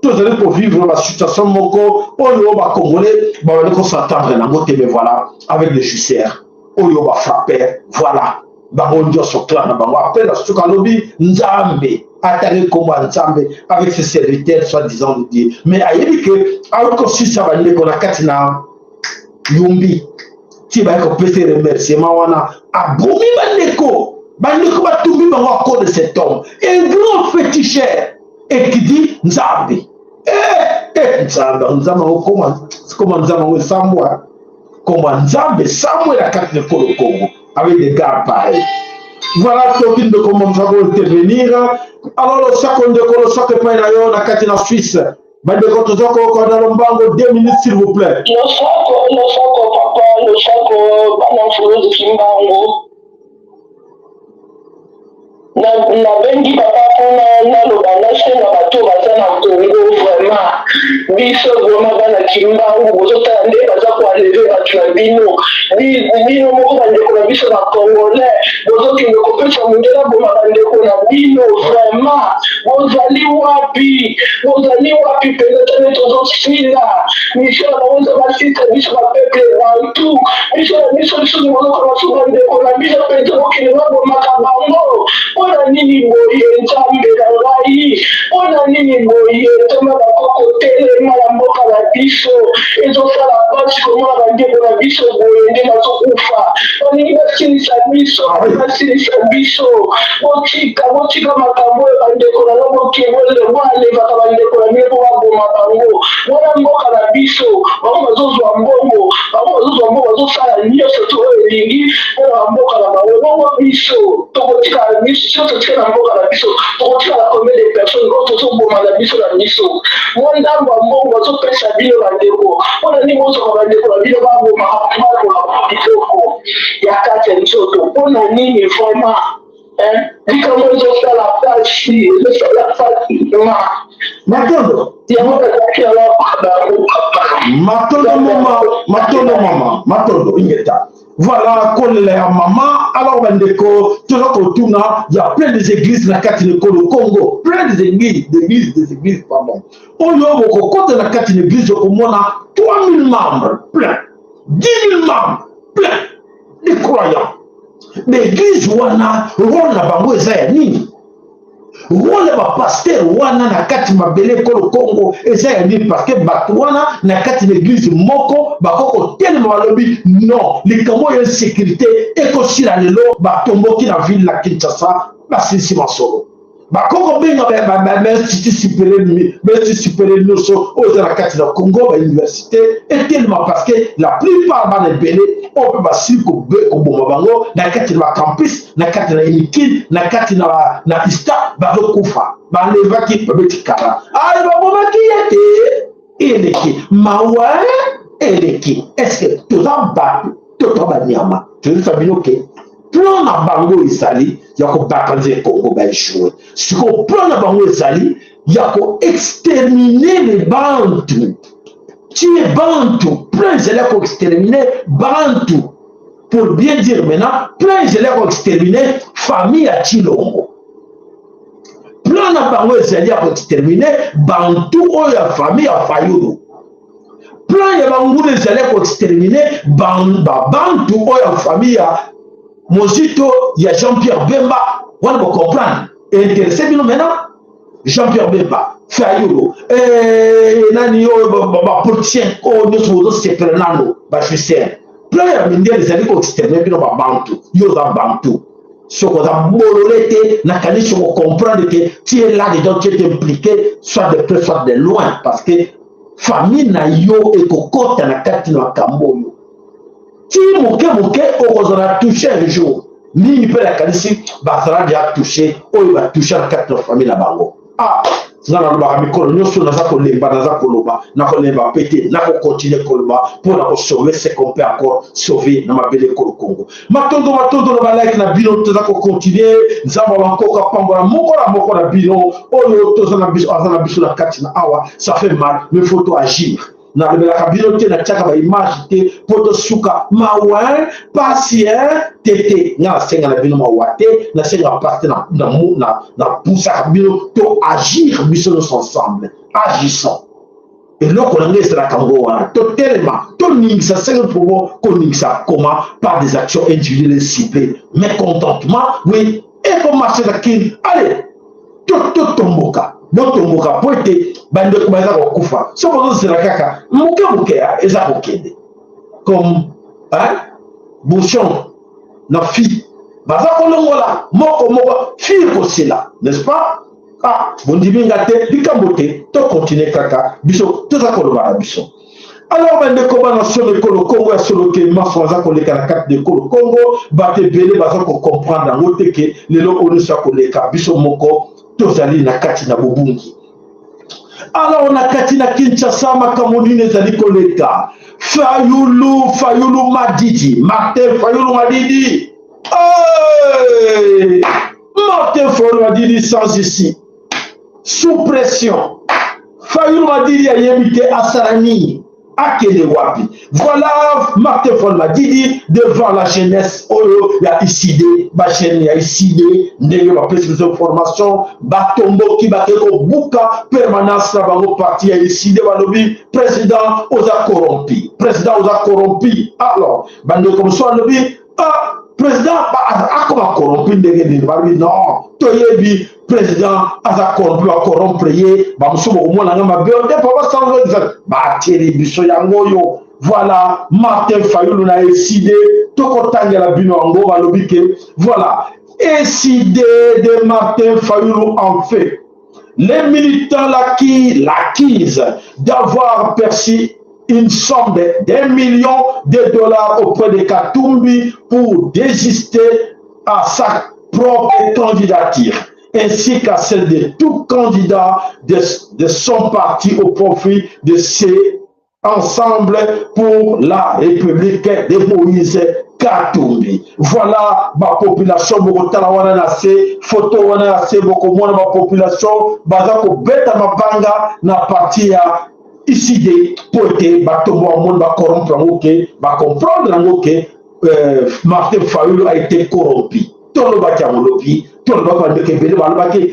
Tous allez pour vivre la situation moko. On y va congolais. Bah on est s'attendre na moté mais voilà avec les judiciaires. On y va frapper. Voilà. Bah on dit sur clan. Bah on appelle la Sukalobi Nzambe. Attaquer comme Nzambe avec ses serviteurs soi-disant de Dieu. Mais aïe que alors si ça va aller qu'on a katina Yumbi. Tu vas être peut remercier Mawana. Aboumi bandeko. Bandeko batumbi bango à cause de cet homme. Un grand féticheur. Et qui dit Nzambe. Nzambe, comment Nzambe Samoa. Comment Nzambe Samoa la carte de Congo. Avec des gars pareils. Voilà Tokin de comment nous allons intervenir. Alors, chaque de Colo, chaque pays d'ailleurs, la carte en Suisse. Bandeko Tozoko, dans le bango, 2 minutes s'il vous plaît. Le Sako, papa, le Sako, Banafo de Kimbango. Na bengi papa na loba na se na bato baza na Congo vraiment biso vraiment bana Kimbangu bozota nde baza ko enlever bato na bino moko bandeko na biso na Congolais bozokende kopesa mundela boma bandeko na bino vraiment bozali wapi pele tane tozosila miso na bonza basita biso ba peuple bantu miso na biso ni moko bandeko na biso pele okende boma kabango ona nini boye Nzambe na ngai ona nini boye toma bakoko telema na mboka na biso ezosala pasi komona bandeko na biso boye nde bazokufa baningi basilisa biso botika makambo oyo bandeko na loboki boalevaka bandeko na bino po baboma bango wana mboka na biso bango bazozwa mbongo bazosala nyonso to oyo elingi mpona mboka na bango bongo biso tokotika biso na mboka na biso tokotika na combien de personnes oyo tozoboma na biso na biso mwa ndambo ya mbongo bazopesa bino bandeko mpona nini bozoka bandeko na bino baboma bakola biloko ya kati ya nzoto mpona nini vraiment likambo ezosala pasi ezosala facilement Matondo Matondo ingeta. Voilà, kolera maman. Alors, bandeko, tu vois qu'au il y a plein des églises dans le Congo. Plein des églises, pardon. On y a beaucoup, quand on a 4 églises, on a 3000 membres, plein. 10 000 membres, plein. Des croyants. L'église, on a bango et nini. rôle ba pasteur wana na kati mabele ko le Congo eza ya nini parce que bato wana na kati l'église moko bakoko tellement balobi non likambo ya sécurité ekosila lelo batomboki na ville la Kinshasa basilisi masolo bakoko benga institut supérieur nyonso oyo eza na kati na Congo bauniversité etelema parce que la plupart bana ebele oyo mpe basili koboma bango na kati na bacampus na kati na Inikine na kati na ista bazokufa balevaki babeti kala ale babomaki ye te eleki mawa eleki estce toza bato toto banyama tozisa bino ke plan na bango ezali ya kobaka nzela Congo baeshue siko plan na bango ezali ya koexterminer les bantu tuer bantu plan ezali ya koexterminer bantu pour bien dire maintenant plan ezali ya koexterminer famille ya Chilombo plan na bango ezali ya koexterminer bantu oyo ya famille ya Fayulu plan ya bango ezali ya koexterminer bantu oyo ya famille ya Mozito, il y a Jean-Pierre Bemba, on va comprendre. Intéressé bien maintenant, Jean-Pierre Bemba, Fayulu, Nani, politicien, nous sommes Fernando, Bachissien. Plein de gens qui ont exterminé bien Bantu, Yoda Bantu. Ce qu'on a mololé, n'a qu'à dire comprendre que tu es là dedans, tu es impliqué, soit de près, soit de loin, parce que famille na yo et cocotte na kati na Kamboyo. Si moke on a touché un jour, ni peut la qualifier, Bazara a touché, ou va toucher la carte de famille la bango. Ah, ça n'a pas mis qu'on nous sur la kolemba, na koloba, na kolemba pété, na continuer koloba pour sauver ce qu'on peut encore sauver dans ma belle Congo. Matondo na like na bino to za continuer, nzamba bankoka pambola moko na bino, oyo to za na biso na kati na awa, ça fait mal, mais faut agir. Na le kabilo te na chaka ba image te poto suka mawa patient tete na senga na bino mawate na senga parti na poussa kabilo to agir biso ensemble agissons et là qu'on a laissé la Congo totalement tout ningsa senga pour koningsa comment par des actions individuelles ciblées mécontentement oui et pour marcher la king allez tout tomboka botomboka po ete bandeko baza kokufa so bozozela kaka moke ya eza kokende comme bouchon na fille baza kolongola moko fille kosela n'est-ce pas bondiminga te likambo te to continue kaka biso toza koloba na biso alors bandeko bana solo ekolo Congo ya solo ke maso baza koleka na kati de Congo bato ebele baza kocomprendre yango te ke lelo oyo nyonso ya koleka biso moko tozali na kati na bobungi alors na kati na Kinshasa makambo nini ezali koleka Fayulu Madidi Martin Fayulu Madidi Martin Fayulu Madidi sans ici sous pression Fayulu Madidi ayebite asarani akele wapi voilà Martin Fayulu Madidi devant la jeunesse oyo ya ICD ba chaîne ya ICD ndenge ba prise de formation batombo ki bakeko buka permanence na bango parti ya ICD balobi président oza corrompi alors bande comme ça lobi président akoma corrompi ndenge ni balobi non toyebi président aza corrompre ye bamusubo komona nga mabe nde papa sans ba tieri biso yango yo voilà Martin Fayulu na décidé tokotangela bino yango balobi ke voilà décidé de Martin Fayulu en fait les militants l'acquisent d'avoir perçu une somme de $1 million auprès de Katumbi pour désister à sa propre candidature ainsi qu'à celle de tout candidat de son parti au profit de ces ensemble pour la République de Moïse Katumbi. Voilà ma population, Bogotala na se photo wana na se bokomona ma population bazako beta mabanga na parti ya ICD pour que batombo monde ba corrompre ngoke ba comprendre ngoke Martin Fayulu a été corrompu. Tolo bakia molobi tout le monde de Québec,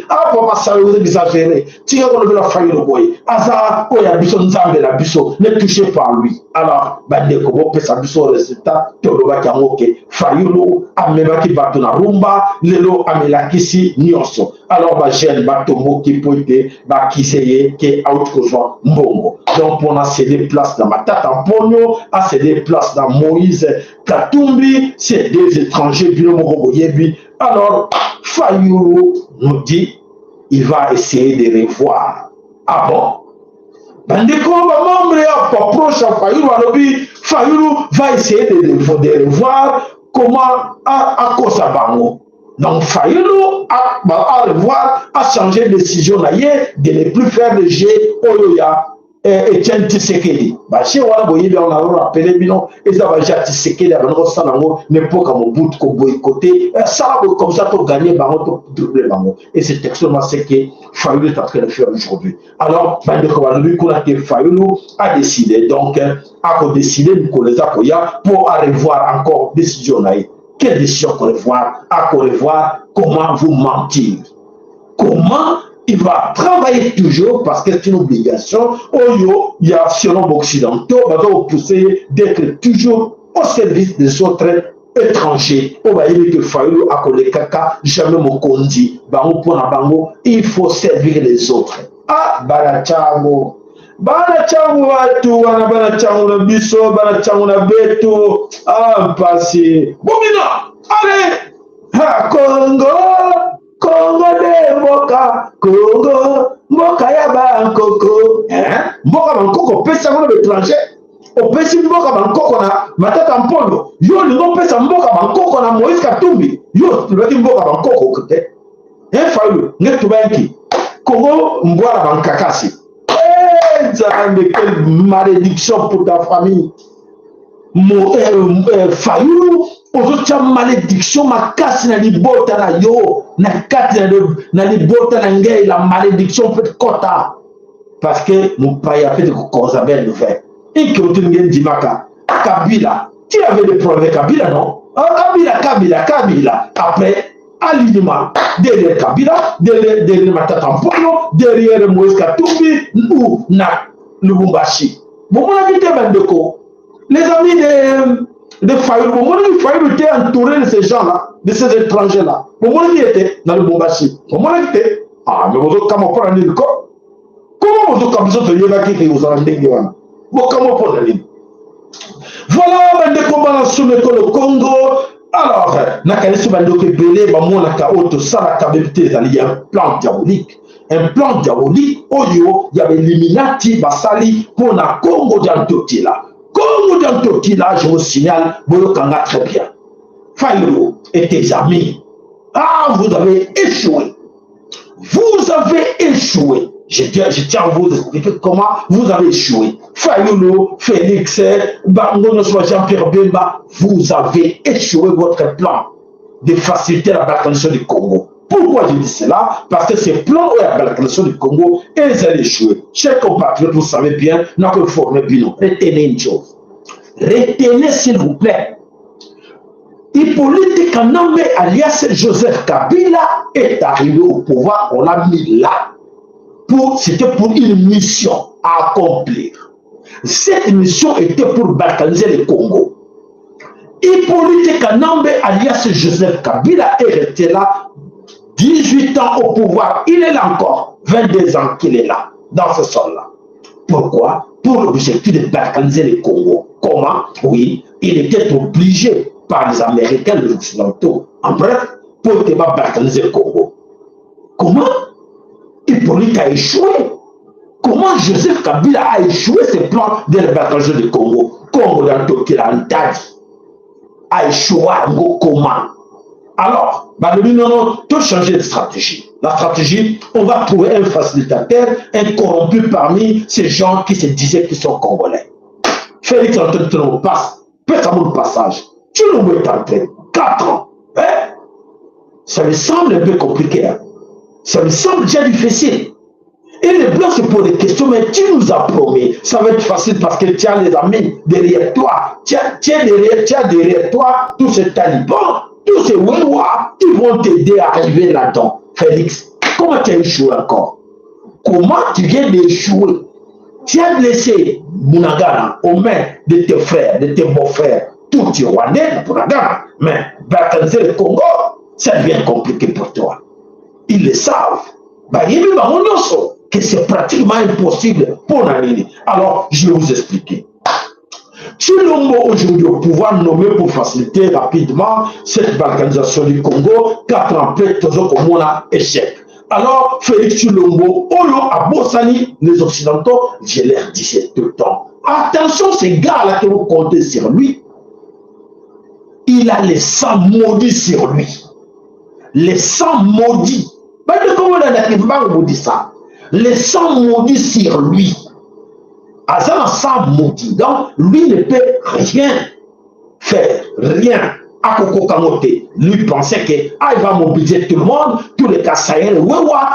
ah, pour ça, vous exagérez. Si on veut la famille de Boy, Asa, Oya Bisso, Nzambe, la Bisso, ne touchez pas à lui. Alors, Bandeko, vous pouvez sa Bisso, résultat, tout le monde qui a moqué, Fayulu, Amebaki Batuna Rumba, Lelo, Amelakisi, Nyonso. Alors, Bagel, Batomo, qui peut être, Bakiseye, qui est out que soit Mbongo. Donc, on a cédé place dans Matata Pogno, a cédé place dans Moïse Katumbi, c'est des étrangers, Bilomoro Yebi. Alors, Fayulu nous dit, il va essayer de revoir. Ah bon? Bandeko, membre proche à Fayulu va essayer de revoir comment à cause à Bango. Donc, Fayulu a revoir, a changé de décision de ne plus faire le jet Oyoya. Etienne Tshisekedi. Chez moi, on a rappelé, et ça va déjà Tshisekedi, n'importe comment bout qu'on boycotter, ça va comme ça pour gagner, pour doubler. Et c'est exactement ce que Fayulu est en train de faire aujourd'hui. Alors, Fayulu a décidé, donc, a décidé pour aller voir encore décision. Quelle décision qu'on va voir, à revoir comment vous mentir. Comment il va travailler toujours parce que c'est une obligation. Il y a selon occidentaux, il va pousser d'être toujours au service des autres étrangers. On va dire que Fayulu a collé caca, jamais mon condi, il faut servir les autres. Ah, Balachango. Balachango watu, Balachango na biso, Balachango na beto. Ah, passé. Bobina, allez! Ha, Congo! Congo de Mboka, Congo, Mboka ya Bankoko. Mboka Bankoko, pesa mwana l'étranger. Opesi Mboka Bankoko na Matata Mpondo. Yo, lingo pesa Mboka Bankoko na Moïse Katumbi. Yo, tulati Mboka Bankoko kete. Fayulu, nge tubanki. Congo, Mboka Bankakasi. Nzambe, quelle malédiction pour ta famille. Fayulu, aujourd'hui malédiction ma casse na libota na yo na kati na libota na ngei la malédiction peut kota parce que mon père a fait de cause belle nouvelle et que tu n'es dimaka Kabila tu avais des problèmes avec Kabila non Kabila après alignement derrière Kabila derrière Matata Mpondo derrière Moïse Katumbi ou na Lubumbashi bon on a été bandeko les amis de Fayulu, Fayulu était entouré de ces gens-là, de ces étrangers-là. Comment il était dans le Bombashi? Comment il était? Ah, mais vous avez comment prendre le corps? Comment vous avez besoin de l'évacuer que vous en avez? Comment prendre le voilà, des combats sur le Congo. Alors, Nakalisu Bandoko Belé, Bamon Nakaoto, Sarakabete, il y a un plan diabolique. Un plan diabolique, Oyo, il y avait Illuminati, Basali, pour la Congo d'Antokila. Comme dans tout là, je vous signale, Bolokanga très bien. Fayulu et tes amis. Ah, vous avez échoué. Vous avez échoué. Je tiens à vous expliquer comment vous avez échoué. Fayulu, Félix, Bangono, Jean-Pierre Bemba, vous avez échoué votre plan de faciliter la balkanisation du Congo. Pourquoi je dis cela? Parce que ces plans de la balkanisation du Congo, ils ont échoué. Chers compatriotes, vous savez bien, nous avons formé Bino. Retenez une chose. Retenez, s'il vous plaît. Hippolyte Kanambe, alias Joseph Kabila, est arrivé au pouvoir. On l'a mis là. C'était pour une mission à accomplir. Cette mission était pour balkaniser le Congo. Hippolyte Kanambe, alias Joseph Kabila, est resté là. 18 ans au pouvoir, il est là encore, 22 ans qu'il est là, dans ce sol-là. Pourquoi? Pour l'objectif de balkaniser le Congo. Comment? Oui, il était obligé par les Américains, les Occidentaux, en bref, pour balkaniser le Congo. Comment? Hippolyte a échoué. Comment Joseph Kabila a échoué ses plans de balkaniser le Congo? Congo dans tout qu'il a a échoué comment? Alors, non, tout changer de stratégie. La stratégie, on va trouver un facilitateur, un corrompu parmi ces gens qui se disaient qu'ils sont congolais. Félix Antoine passe, fais-moi le passage. Tu nous mets tenté 4 ans. Hein? Ça me semble un peu compliqué. Hein? Ça me semble déjà difficile. Et les blancs se posent des questions, mais tu nous as promis. Ça va être facile parce que tu as les amis derrière toi. Tu as derrière toi tous ces talibans. tous ces Wewa qui vont t'aider à arriver là-dedans. Félix, comment tu as échoué encore? Comment tu viens d'échouer? Tu as laissé Bunagana aux mains de tes frères, de tes beaux-frères, tout Rwandais, Bunagana, mais balkaniser le Congo, ça devient compliqué pour toi. Ils le savent. Que c'est pratiquement impossible pour Nanini. Alors, je vais vous expliquer. Tshilombo aujourd'hui au pouvoir nommé pour faciliter rapidement cette balkanisation du Congo, 4 ans après, toujours comme on a échec. Alors, Félix Tshilombo, Oyo, Abosani, les Occidentaux, je leur disais tout le temps. Attention, ces gars-là que vous comptez sur lui, il a les 100 maudits sur lui. Les 100 maudits. Comment on a dit ça? Les 100 maudits sur lui. Azan 100 maudits. Donc, lui ne peut rien faire. Rien. Akoko Kamote, lui pensait qu'il va mobiliser tout le monde, tous les cas Sahel,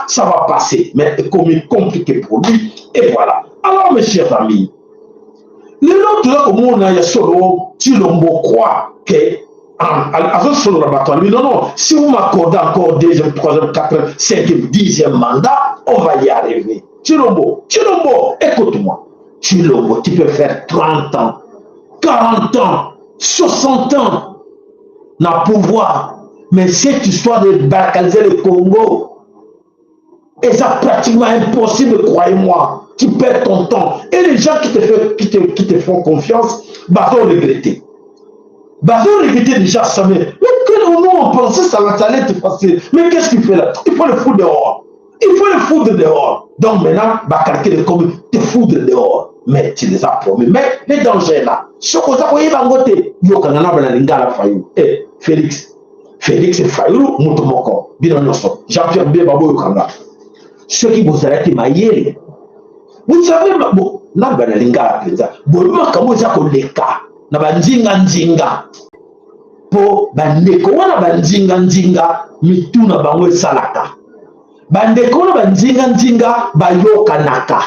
ça va passer. Mais c'est compliqué pour lui. Et voilà. Alors, mes chers amis, les autres là, comme on a solo, Tshilombo croit que non, si vous m'accordez encore 2e, 3e, 4e, 5e, 10e mandat, on va y arriver. Tshilombo, écoute-moi. Tshilombo, tu peux faire 30 ans, 40 ans, 60 ans dans le pouvoir. Mais cette histoire de balkaniser le Congo, et ça pratiquement impossible, croyez-moi. Tu perds ton temps. Et les gens qui te font confiance, vont regretter. Vont regretter déjà ça. Mais nous, on pensait que ça allait être facile. Mais qu'est-ce qu'il fait là? Il faut le foutre dehors. Il faut le foutre dehors. Donc maintenant, calculer comme te foutre dehors. Mais tu les as promis. Mais les dangers là. Ce qu'on a voyé dans le côté, il y a Félix et Fayou, Moutomoko, Jean-Pierre Bébabo Yokanga. Ceux qui vous arrêtent, Maïel. Vous savez, bon, là, il y a des gens qui na banjinga njinga po bandeko wana banjinga njinga mituna bango esalaka bandeko wana banjinga njinga bayokanaka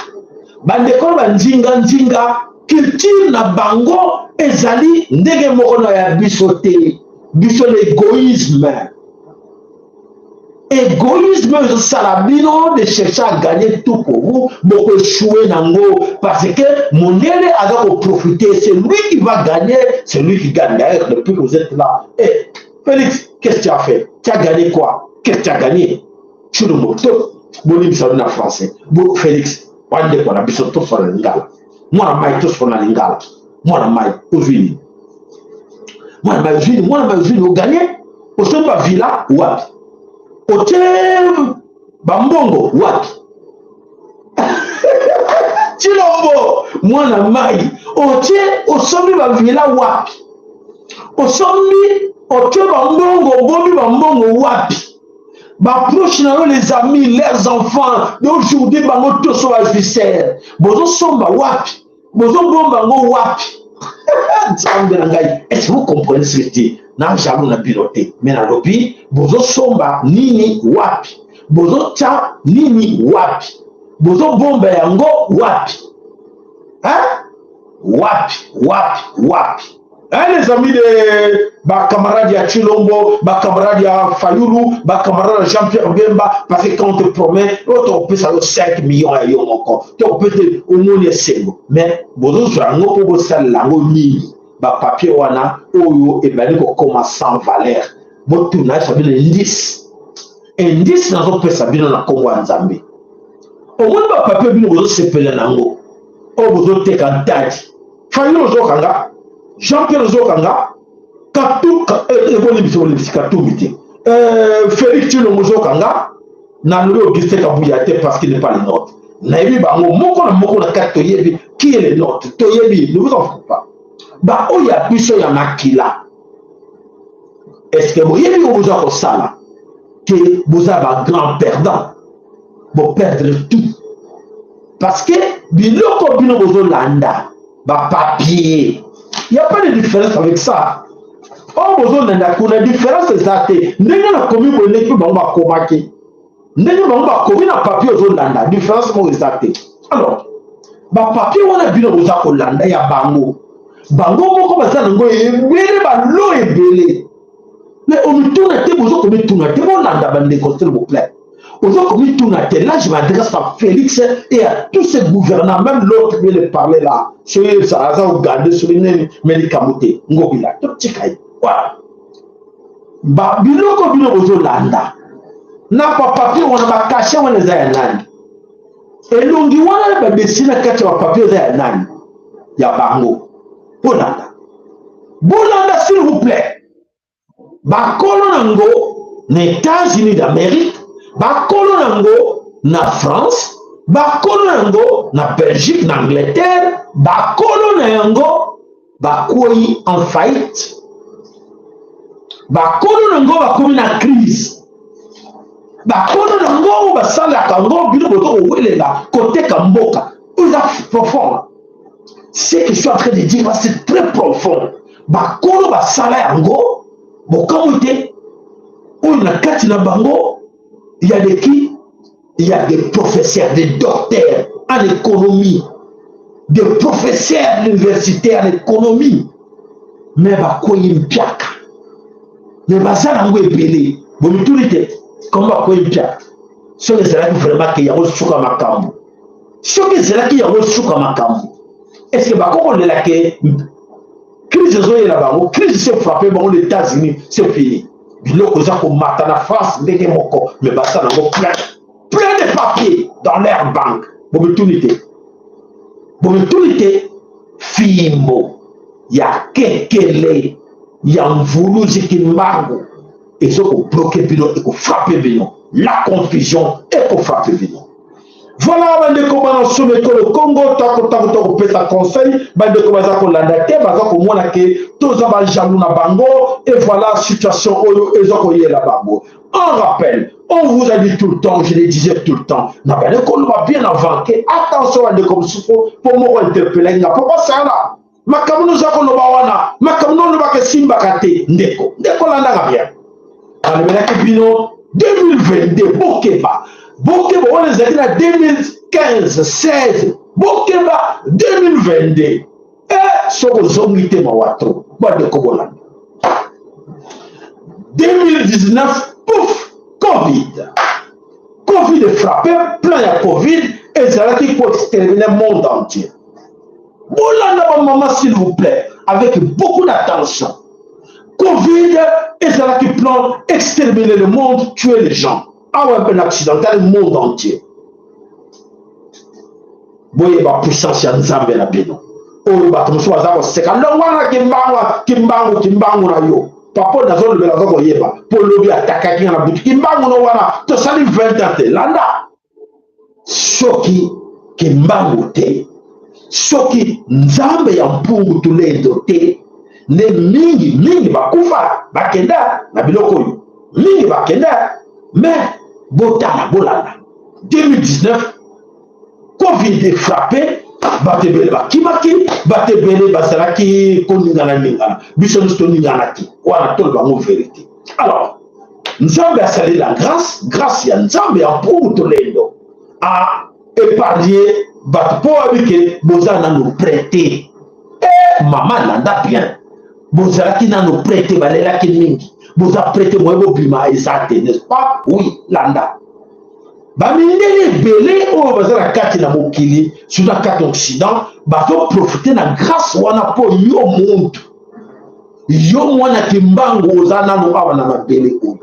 bandeko wana banjinga njinga culture na bango ezali ndenge moko na ya biso te biso l'égoïsme je salabino de chercher à gagner tout pour vous, beaucoup échouer nango, parce que mon aîné a profité, c'est lui qui va gagner, c'est lui qui gagne d'ailleurs depuis que vous êtes là. Eh, Félix, qu'est-ce que tu as fait? Tu as gagné quoi? Qu'est-ce que tu as gagné? Tu le moto, bon, il s'en en français. Bon, Félix, on a besoin de tout sur la lingala. Moi, on a tout sur la lingala. Moi, on a aujourd'hui. Moi, on a gagné. Au sein de la villa, ouais. Ote bambongo wapi? Tshilombo mwana mai ote osomi bavila wapi? Osomi ote bambongo bomi bambongo wapi? Baproche na les amis, leurs enfants d'aujourd'hui bango toso officiel. Bozo somba wapi? Bozo bomba ngo wapi? Est-ce que vous comprenez ce que je dis? Na jamu na piloté, mais na lobi, bozo somba nini wapi, bozo cha nini wapi, bozo bomba yango wapi, hein? Wapi. Hein, les amis de ba camarade ya Tshilombo, ba camarade ya Fayulu, ba camarade ya Jean-Pierre Bemba, parce que quand on te promet, on peut ça 5 millions à yon encore, on peut te au moins sengo, mais bozo jango pour bozo lango nini. Ba papier wana oyo ebali ko koma sans valeur botu na sabile indice na zo pesa bino na Kongo Nzambe o mona ba papier bino bozo sepela nango o bozo teka dadi Fayulu zo kanga Jean-Pierre zo kanga katu eboni biso katu miti Félix Tshilombo zo kanga na le Auguste Kabuya te parce qu'il n'est pas le nôtre na yebi bango moko na kato yebi qui est le nôtre to yebi ne vous en faites pas. Bah, oh, il y a plus de makila. Est-ce que vous avez besoin de ça que vous avez un grand perdant? Vous perdre tout. Parce que, biloko bino bozo landa, bah, papier. Il n'y a pas de différence avec ça. Oh, bozo landa, qu'on a différence de ça. N'est-ce pas commis pour l'équipe, on va combattre. N'est-ce pas commis na papier bozo landa, différence pour les actes. Alors, bah, papier, on a bino bozo landa, il y a bango. Bango moko baza nango ebele balo ebele Mais on me tourne à terre, on me tourne à terre, on a d'abandonner, s'il vous plaît. On me tourne à terre, là je m'adresse à Félix et à tous ces gouvernants, même l'autre qui vient de parler là, sur ça a regardé sur les médicaments, Ngobila, tout petit cahier. Voilà. Bah, biloko bino bozo landa. Na pas papier, on a caché, on les a nani. Et l'ongi wana ba dessiner kati wa papier za nani. Ya bango. Bolanda. Bolanda s'il vous plaît. Ba kolonango na États-Unis d'Amérique, ba kolonango na France, ba kolonango na Belgique, na Angleterre, ba kolonango ba koi en faillite. Ba kolonango ba komi na crise. Ba kolonango ba sala kango bino boto welela côté kamboka. C'est profond. Ce que je suis en train de dire, c'est très profond. Ba kolo ba sala yango. Bon, quand vous êtes, on a quatre bango, il y a des qui? Il y a des professeurs, des docteurs en économie, des professeurs universitaires en économie. Mais bah quoi il piaka? Mais bah ça n'a pas été bon, mais tout était comme bah quoi il piaka? Ce que c'est là qui vraiment qu'il y a reçu comme un cambo. Ce que c'est là qu'il y a reçu comme un cambo. Est-ce que bah comment on est là que crise est là-bas, crise s'est frappée, bon, les États-Unis, c'est fini. Bilo koza ko mata na France, ndenge moko, mais basta na go plein de papiers dans leur banque. Bon, tout était fimo. Ya kekele, ya mvulu zikimbango. Et ça ko bloquer bino et ko frapper bino. La confusion et ko frapper bino. Voilà, bande comment on soumet le Congo, tako pesa conseil, bande comment ça qu'on l'a daté, baza ko mona ke tous aba jalou na bango et voilà situation oyo ezoko yé la bango. En rappel, on vous a dit tout le temps, je le disais tout le temps, na bande qu'on va bien avant que attention bande comme souffo pour mo interpeller na papa ça là. Makamuno zako no bawana, makamuno no ba ke simba kate ndeko landa ga bien. Ale bena ke bino 2022 Bokeba. Bokeba, on les a dit en 2015, 16, Bokeba 2022. Et ce que vous avez dit, Mawatro, 2019, pouf, Covid. Covid est frappé, plein de Covid, et c'est là qu'il faut exterminer le monde entier. Bolanda, maman, s'il vous plaît, avec beaucoup d'attention. Covid, et c'est là qu'il plan exterminer le monde, tuer les gens. Ah ouais, un accidental, le monde entier. Boye ba puissance ya Nzambe na bino. Oyo ba tumuso azako seka. Longwana kimbangu na yo. Papo na zone bela zako yeba. Polobi ataka kinga na butu. Kimbangu no wana to sali 20 ans te. Landa. Soki kimbangu te. Soki Nzambe ya mpungu tulendo te. Ne mingi bakufa bakenda na biloko yo. Mingi bakenda. Mais Botana Bolanda 2019 Covid est frappé, batebele bakimaki, batebele basalaki koningana ningana, biso ningana wana tolo bango vérité. Alors, Nzambe a salé la grâce ya Nzambe ya pour tolendo a épargné batpo abike bozana nous prêter. Eh maman landa bien. Bozalaki na nous prêter balelaki mingi. Vous apprêtez moi vos bima exact, n'est-ce pas? Oui, landa. Bamindele belé ou bazala kati na mokili sur la carte occident, bazo profiter na grâce wana po yo monde. Yo mwana kimbango ozana no awa na mabele o.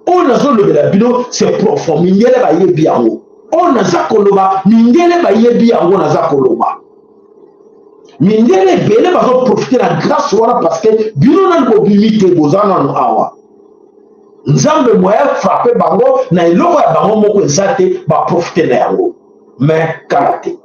On a zone de la bino c'est profond, mindele ba yebi yango. On a zakoloba, mindele ba yebi yango na zakoloba. Mindele belé bazo profiter la grâce wana parce que bino na ko bimite bozana no awa. Nzambe moya frappé bango na iloko ya bango moko ezate ba profiter na yango. Mais karate.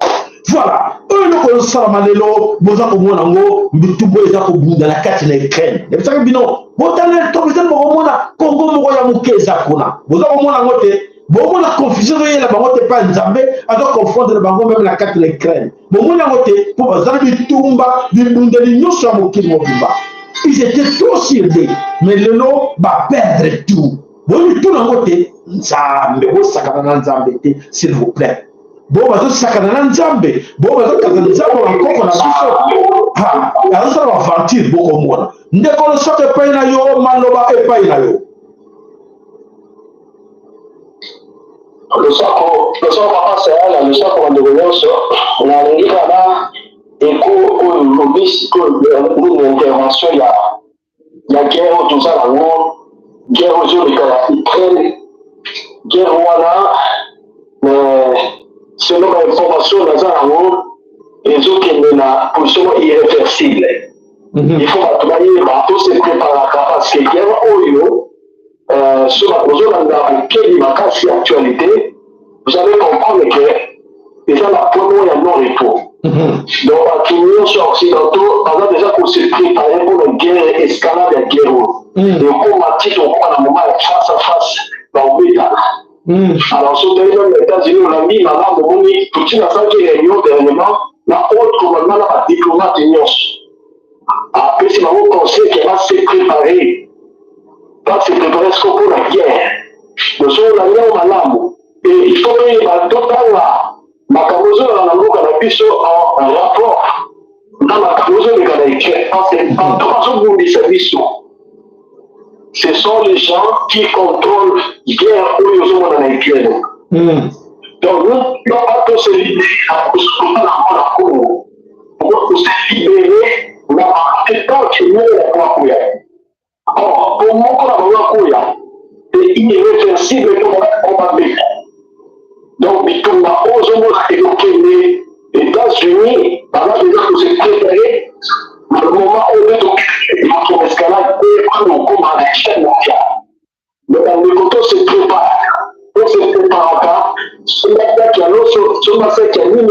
Voilà. Eux nous connaissons malelo boza ko mona ngo mbitumbo eza ko bunda na kati na Ukraine. Et ça bino botana to biza mo mona Congo moko ya mukeza kuna. Boza ko mona ngote bon la confusion est là bango te pas Nzambe ado confondre le bango même la carte de l'Ukraine. Bon mona ngote pour bazana bitumba bibunda ni nyoso ya mokili mobimba. Ils étaient trop surdés, mais le lot va perdre tout. Bon, tout le monde, s'il vous plaît. bo bazo sakana na nzambe bo bazo kaza nzambe bankoko na biso ha aza ba aventure boko mona ndeko soke epai na yo maloba epai na yo le soko papa c'est là le soko de nyonso na lingi kana eko ko lobisi ko une intervention ya guerre tout ça là guerre aujourd'hui la Ukraine guerre wana selon l'information dans un et zo qui na position irréversible il faut que bateau se prépare parce que guerre oyo sur la position dans quelle makasi actualité vous allez comprendre que déjà la première il y a non-repos donc à Kenya sur occidentaux on a déjà qu'on se préparer pour une guerre escalade de guerre et on a dit on a un moment face à face dans le béta alors sur les États-Unis on a mis la langue on dit tout une affaire qui réunion dernièrement la haute commandement la diplomate après c'est mon conseil qui va se préparer pas se préparer ce qu'on pour la guerre nous sommes la guerre malamu et il faut que les bateaux dans la makamozo na mboka na biso en rapport na makamozo de Galaïque parce que bateau bundisa biso ce sont les gens qui contrôlent guerre où ils ont dans la Ukraine donc nous pas tous se libérer pour se libérer na temps que nous on va or pour moi on va c'est irréversible on va mettre donc on va évoquer les États-Unis avant de dire que c'est préparé le moment où notre escalade peut prendre comme à l'échelle mondiale mais dans le côté se prépare on se prépare pas ce matin qui a nous ne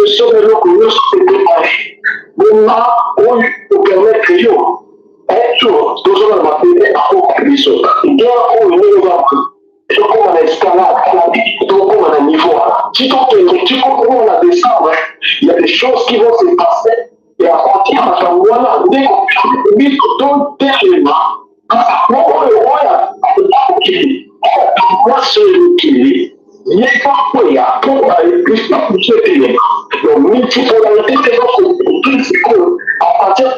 sommes là que nous sommes préparés maintenant on permet que yo un jour toujours dans ma pays à Okibiso il y a un exemple je comprends l'escalade donc on a un niveau tu comprends la descente il y a des choses qui vont se passer et à partir de ce moment-là dès qu'on donne tellement moi c'est le qui il n'y a pas quoi il y a pour aller plus dans ce pays donc multipolarité c'est notre à partir de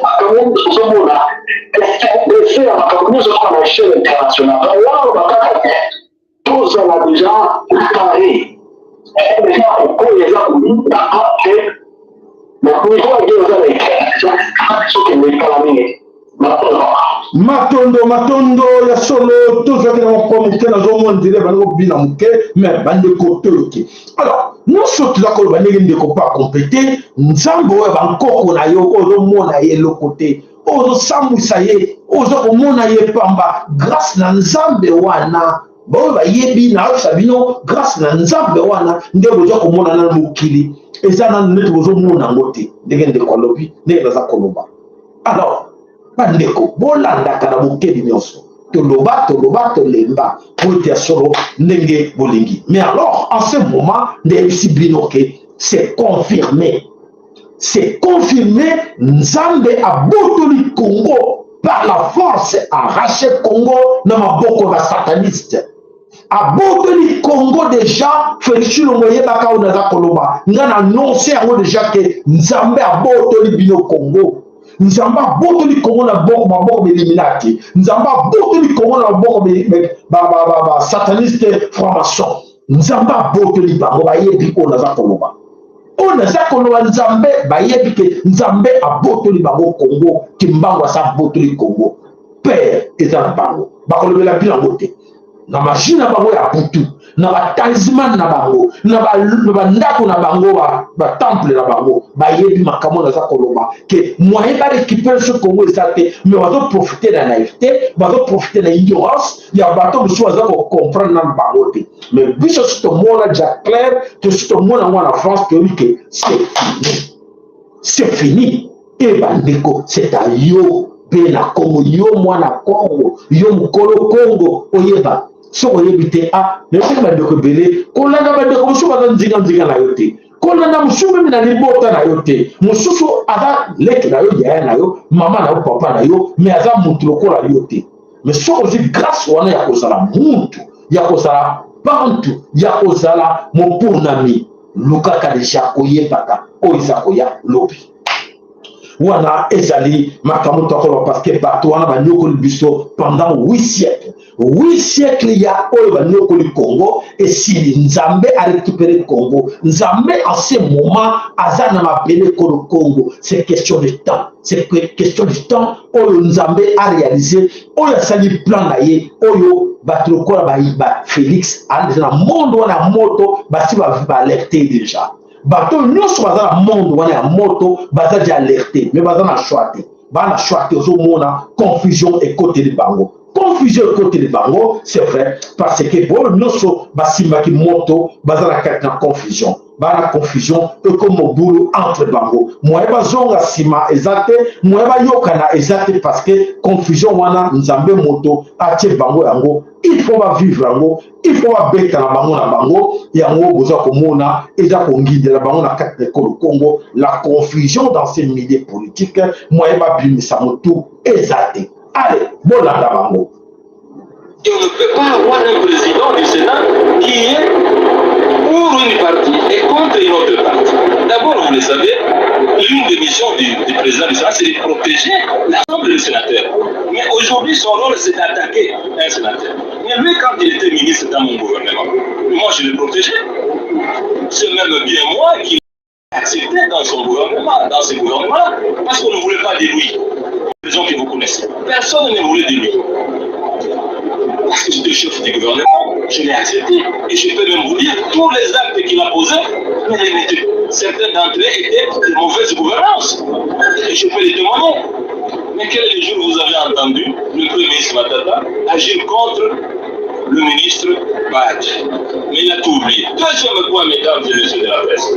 ce moment-là c'est à la l'échelle internationale là on va pas tous on a déjà préparé déjà on peut les avoir après mais pour une fois ils ont été ce qui n'est pas la minute matondo ya solo tozaki na mokwa moke nazomona ndele bango bina moke mais bandeko toyoki alors nyonso toza koloba ndenge ndeko mpa kompete nzambe oyo bankoko na yo ozomona ye eloko te ozosambwisa ye oza komona ye pamba grâce na nzambe wana baoyo bayebi na oyebisa bino grâce na nzambe wana nde boza komona na mokili eza nanu neti bozomona yango te ndenge ndeko alobi ndenge naza koloba alors bandeko bolandaka na bokeli nyonso toloba tolemba po ete ya solo ndenge bolingi mais alors en ce moment ndeyebisi bino ke c'est confirmé nzambe abotoli Congo par la force arraché Congo na maboko ya sataniste abotoli Congo déjà Félix Tshilombo yebaka oyo naza koloba nga na annonce yango déjà ke nzambe abotoli bino Congo nzambe abotoli Congo na maboko Illuminati nzambe abotoli Congo na maboko ba sataniste franc-maçon nzambe abotoli bango bayebi oyo naza koloba oyo naza koloba nzambe bayebi ke nzambe abotoli bango Congo kimbango asa abotoli Congo père eza na bango bakolobela bilango te na machine na bango ya butu na batalisman na bango na bandako na bango batemple na bango bayebi makambo naza koloba ke moyen barécupere ce Congo eza te mais bazoprofite na naïveté bazoprofite na ignorance ya bato mosusu baza kocomprendre na bango te mais biso soki tomona Jack Claire to soki tomona yango na France toyebi ke c'est fini e bandeko c'est à yo mpe na Congo yo mwana Congo yo mokolo Congo oyeba soko oyebi te mais soki bandeko ebele kolanda bandeko mosusu baza nzinga na yo te kolanda mosusu meme na libota na yo te mosusu aza leki na yo yaya na yo mama na yo papa na yo mais aza mutu lokola yo te mais soko ozwi grâce wana ya kozala mutu ya kozala bantu ya kozala mopunami luka kadesha koye bata oiza koya lobi wana ezali makambo tokolo parce que bato wana banyokoli biso pendant 8 siècles ya oyo banyokoli Congo esili nzambe a récupéré Congo nzambe en ce moment aza na mabele ko le Congo c'est question de temps c'est question de temps oyo nzambe a réalisé oyo asali plan na ye oyo bato lokola ba Félix ande na monde wana moto basi ba alerté déjà bato nyonso baza na monde wana ya moto baza di alerté mais baza na choix te bana choix te ozomona confusion ekoteli bango confusion ekoteli bango c'est vrai parce que bo nyonso basimbaki moto baza na kati na confusion bana confusion ekomo bulu entre bango moye bazonga nsima eza te moye bayokana eza te parce que confusion wana nzambe moto atie bango yango il faut bavivre yango il faut babeta na bango yango boza komona eza kongidela bango na kati na ekolo Congo la confusion dans ces milieux politiques moye babimisa motu eza te allez bolanda bango. Et on ne peut pas avoir un président du Sénat qui est pour une partie et contre une autre partie. D'abord, vous le savez, l'une des missions du président du Sénat, c'est de protéger l'ensemble des sénateurs. Mais aujourd'hui, son rôle, c'est d'attaquer un sénateur. Mais lui, quand il était ministre dans mon gouvernement, moi, je le protégeais. C'est même bien moi qui l'ai accepté dans son gouvernement, dans ce gouvernement, parce qu'on ne voulait pas de lui. Les gens que vous connaissez. Personne ne voulait de lui. Parce que j'étais chef du gouvernement, je l'ai accepté. Et je peux même vous dire, tous les actes qu'il a posés, certains d'entre eux étaient de mauvaise gouvernance. Et je peux les témoigner. Mais quel jour vous avez entendu le Premier ministre Matata agir contre le ministre Badj? Mais il a tout oublié. Deuxième point, mesdames et messieurs de la presse.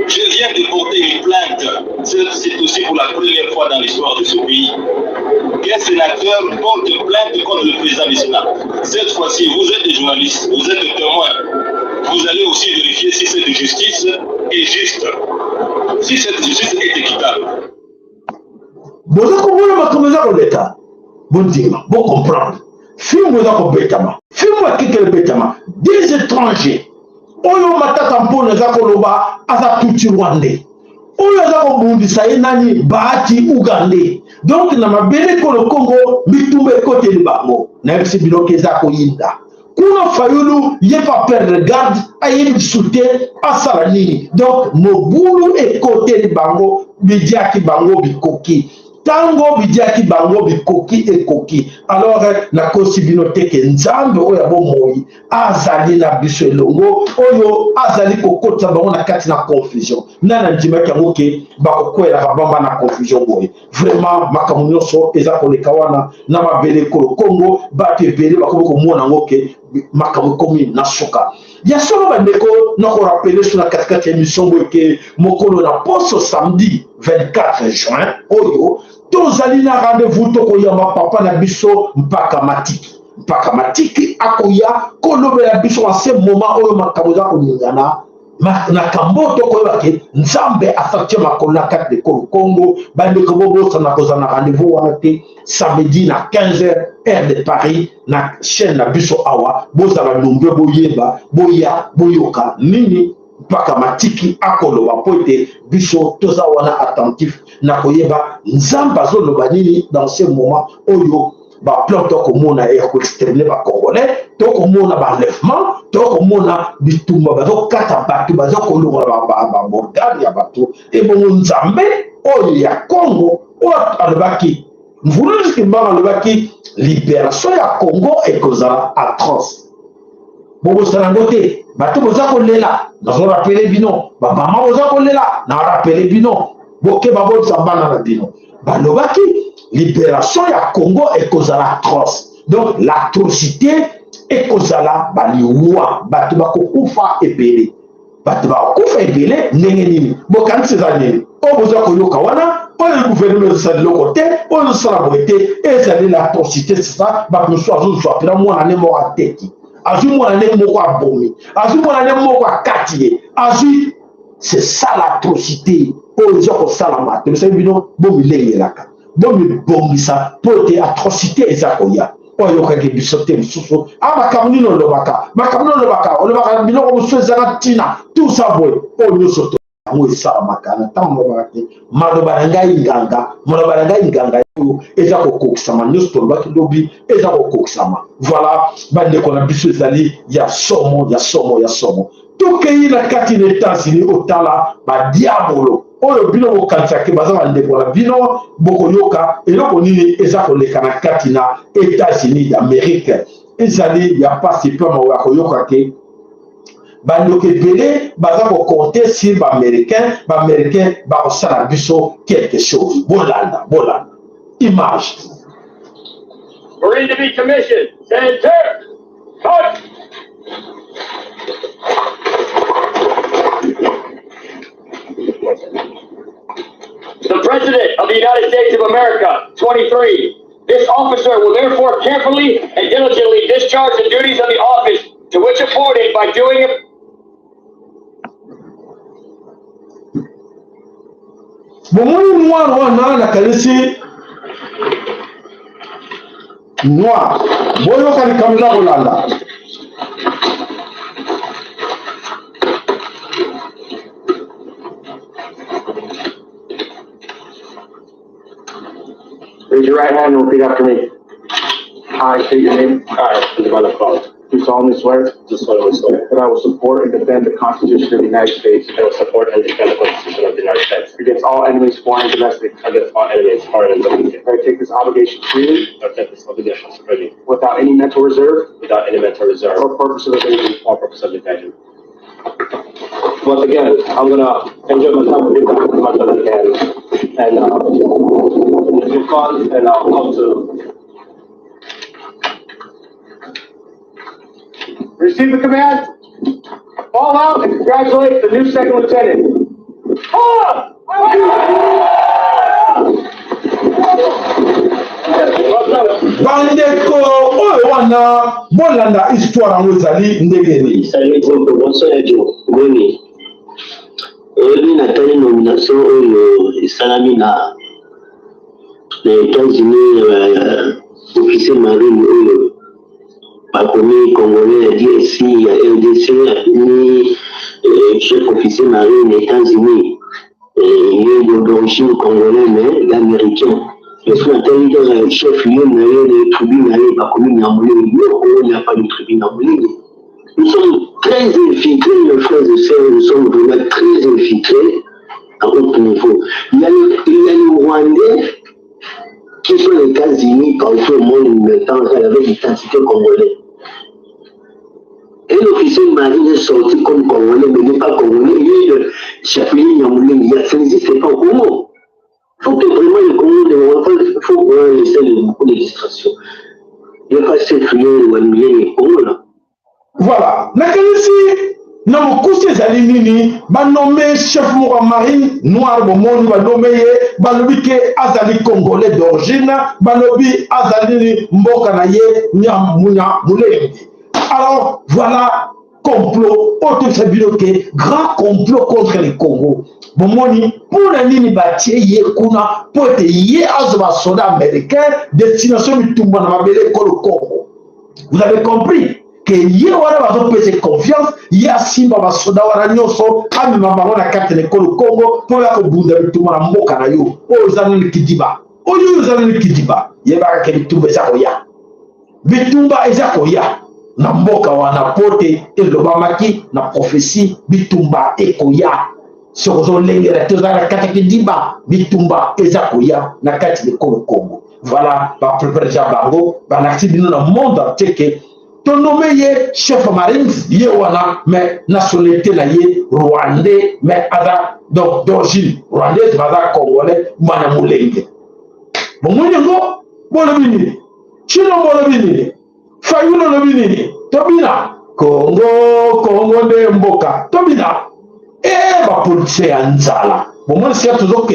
Je viens de porter une plainte. C'est aussi pour la première fois dans l'histoire de ce pays qu'un sénateur porte une plainte contre le président du Sénat. Cette fois-ci, vous êtes des journalistes, vous êtes des témoins. Vous allez aussi vérifier si cette justice est juste, si cette justice est équitable. Vous comprenez, vous comprendre. Film des étrangers. Oyo matata mpona za koloba aza tuti Rwandais. Oyo za kobundisa nani bahati Ugandais. Donc na mabele ko le Congo bitumbe côté de bango. Na bisi biloke za ko yinda. Kuna Fayulu ye pas perdre garde ayebi souté asala nini. Donc mobulu e côté de bango bidiaki bango bikoki. Tango bidiaki bango bikoki e koki. Alors na kosibinote ke nzambe oyo bomoi azali na biso elongo oyo azali kokota bango na kati na confusion nana ndima kango ke bakokwela kabamba na confusion boye vraiment makambo nyonso eza koleka wana na mabele ko Congo batebele bakoko mona ngoke makambo komi na soka ya solo bandeko na ko rappeler sur la 4e émission boke mokolo na poso samedi 24 juin oyo tozali na rendez-vous tokoyamba papa na biso mpaka matiki akoya kolobela biso en ce moment oyo makambo za koningana na kambo tokoyeba ke nzambe afatie makolo na kati de Congo bandeko bobosa na kozana rendez-vous wana te samedi na 15h heure de Paris na chaîne na biso awa bozala nombre boyeba boya boyoka nini mpaka matiki akoloba po ete biso toza wana attentif na koyeba nzamba zoloba nini dans ce moment oyo ba plan tokomona ya koexterminer ba Congolais tokomona ba enlèvement tokomona bitumba bazokata bato bazokolonga ba morgane ya bato e bongo nzambe oyo ya Congo oyo alobaki mvulunzi kimbanga alobaki libération ya Congo ekozala atroce bobosana ngote bato boza kolela nazo rappeler bino bamama boza kolela na rappeler bino boke babotisa bana na bino balobaki libération ya Congo ekozala atroce donc l'atrocité ekozala baliwa bato bakokufa ebele bato bakokufa ebele ndenge nini bokanisi eza nini oyo boza koyoka wana oyo gouvernement ezosala loko te oyo ezosala boye te ezali l'atrocité c'est ça bato mosusu azozwapela mwana ne moko ateki azwi mwana ne moko abomi azwi mwana ne moko akati ye azwi c'est ça l'atrocité oyo eza kosalama te biso bino bomilengelaka bomibongisa po ete atrocité eza koya oyo kaki biso te mosusu makambo nini olobaka olobaka biloko mosusu ezanga ntina tout ça boye oyo nyonso yango esalamaka na ntango molobaka te maloba na ngai nganga oyo eza kokokisama nyonso tolobaki lobi eza kokokisama voilà bandeko na biso ezali ya somo tokei na kati na États-Unis otala badiabolo oyo bino bokanisaki baza bandeko na bino bokoyoka eloko nini eza koleka na kati na États-Unis d'Amérique ezali ya pasi pe mawa koyoka ke bandeko ebele baza kokonte sur baaméricain bakosala biso quelque chose bolanda image Marine to be commissioned. Center. Cut. The President of the United States of America, 23. This officer will therefore carefully and diligently discharge the duties of the office to which appointed by doing it. bomoni noir wana na kanisi noir boyoka likambo kolanda Raise your right hand and repeat after me. I state your name. I, Isabella Claus. Do solemnly swear. That I will support and defend the Constitution of the United States. I will support and defend the Constitution of the United States. Against all enemies, foreign and domestic. Against all enemies, foreign and domestic. I take this obligation freely. I take this obligation freely. Without any mental reserve. Without any mental reserve. Or purpose of evasion. Or purpose of evasion. Once again, I'm gonna enjoy my time with you as much as I can. And if you fun, and I'll come to receive the command, fall out, and congratulate the new second lieutenant. bandeko oyo wana bolanda histoire yango ezali ndenge nini oyebi natali nomination oyo esalami na États-Unis officier marine oyo bakomi congolais ya DSC ya RDC ni chef officier marine États-Unis ye d'origine congolais mais l'américain Parce que chef lieu de tribune bakomi Nyamulé, il n'y a pas de tribune Nyamulé. Nous sommes très infiltrés, mes frères et sœurs, nous sommes vraiment très infiltrés à haut niveau. Il y a les Rwandais qui sont les États-Unis partout au monde maintenant avec l'identité congolaise. Et l'officier de marine est sorti comme congolais, mais n'est pas congolais. Il est le chef-lieu Nyamulé, ça n'existe pas au Congo. Il faut que vraiment le Congo, il faut vraiment laisser beaucoup de distractions. Il n'y a pas cette lieu où il y a les Congo là. Voilà. Nakalisi, na mokusi ezali nini, ba nommé chef moko marine noir bomoni ba nommé balobi ke azali congolais d'origine, balobi azali mboka na ye Nyamunya Mulembe. Alors voilà complot autosabiloke, grand complot contre le Congo. Bomoni pour la nini batie ye kuna pour être ye azoba soldat américain destination mitumba na mabele ko le Congo. Vous avez compris? Que ye wana bazo pese confiance ya simba basoda wana nyonso ami mama na kati na Congo pour la kobunda bitumba na mboka na yo ozana ni kidiba oyo ozana ni kidiba ye ba ke bitumba za koya bitumba eza koya na mboka wana pote elobamaki na prophétie bitumba ekoya sokozo lengera tozana kati kidiba bitumba eza koya na kati na Congo. Voilà ba préparer ja bango ba naktibino na monde entier. Ton nommé ye chef marine, ye wana, mais nationalité na ye rwandais, mais ada donc d'origine rwandaise, mais congolais, mana mulenge. Bon, moi n'engo, bon le bini, chino bon le bini, fayuno le bini, tobina, Congo de mboka, tobina, ba policier anzala. Bon, moi c'est toujours ok.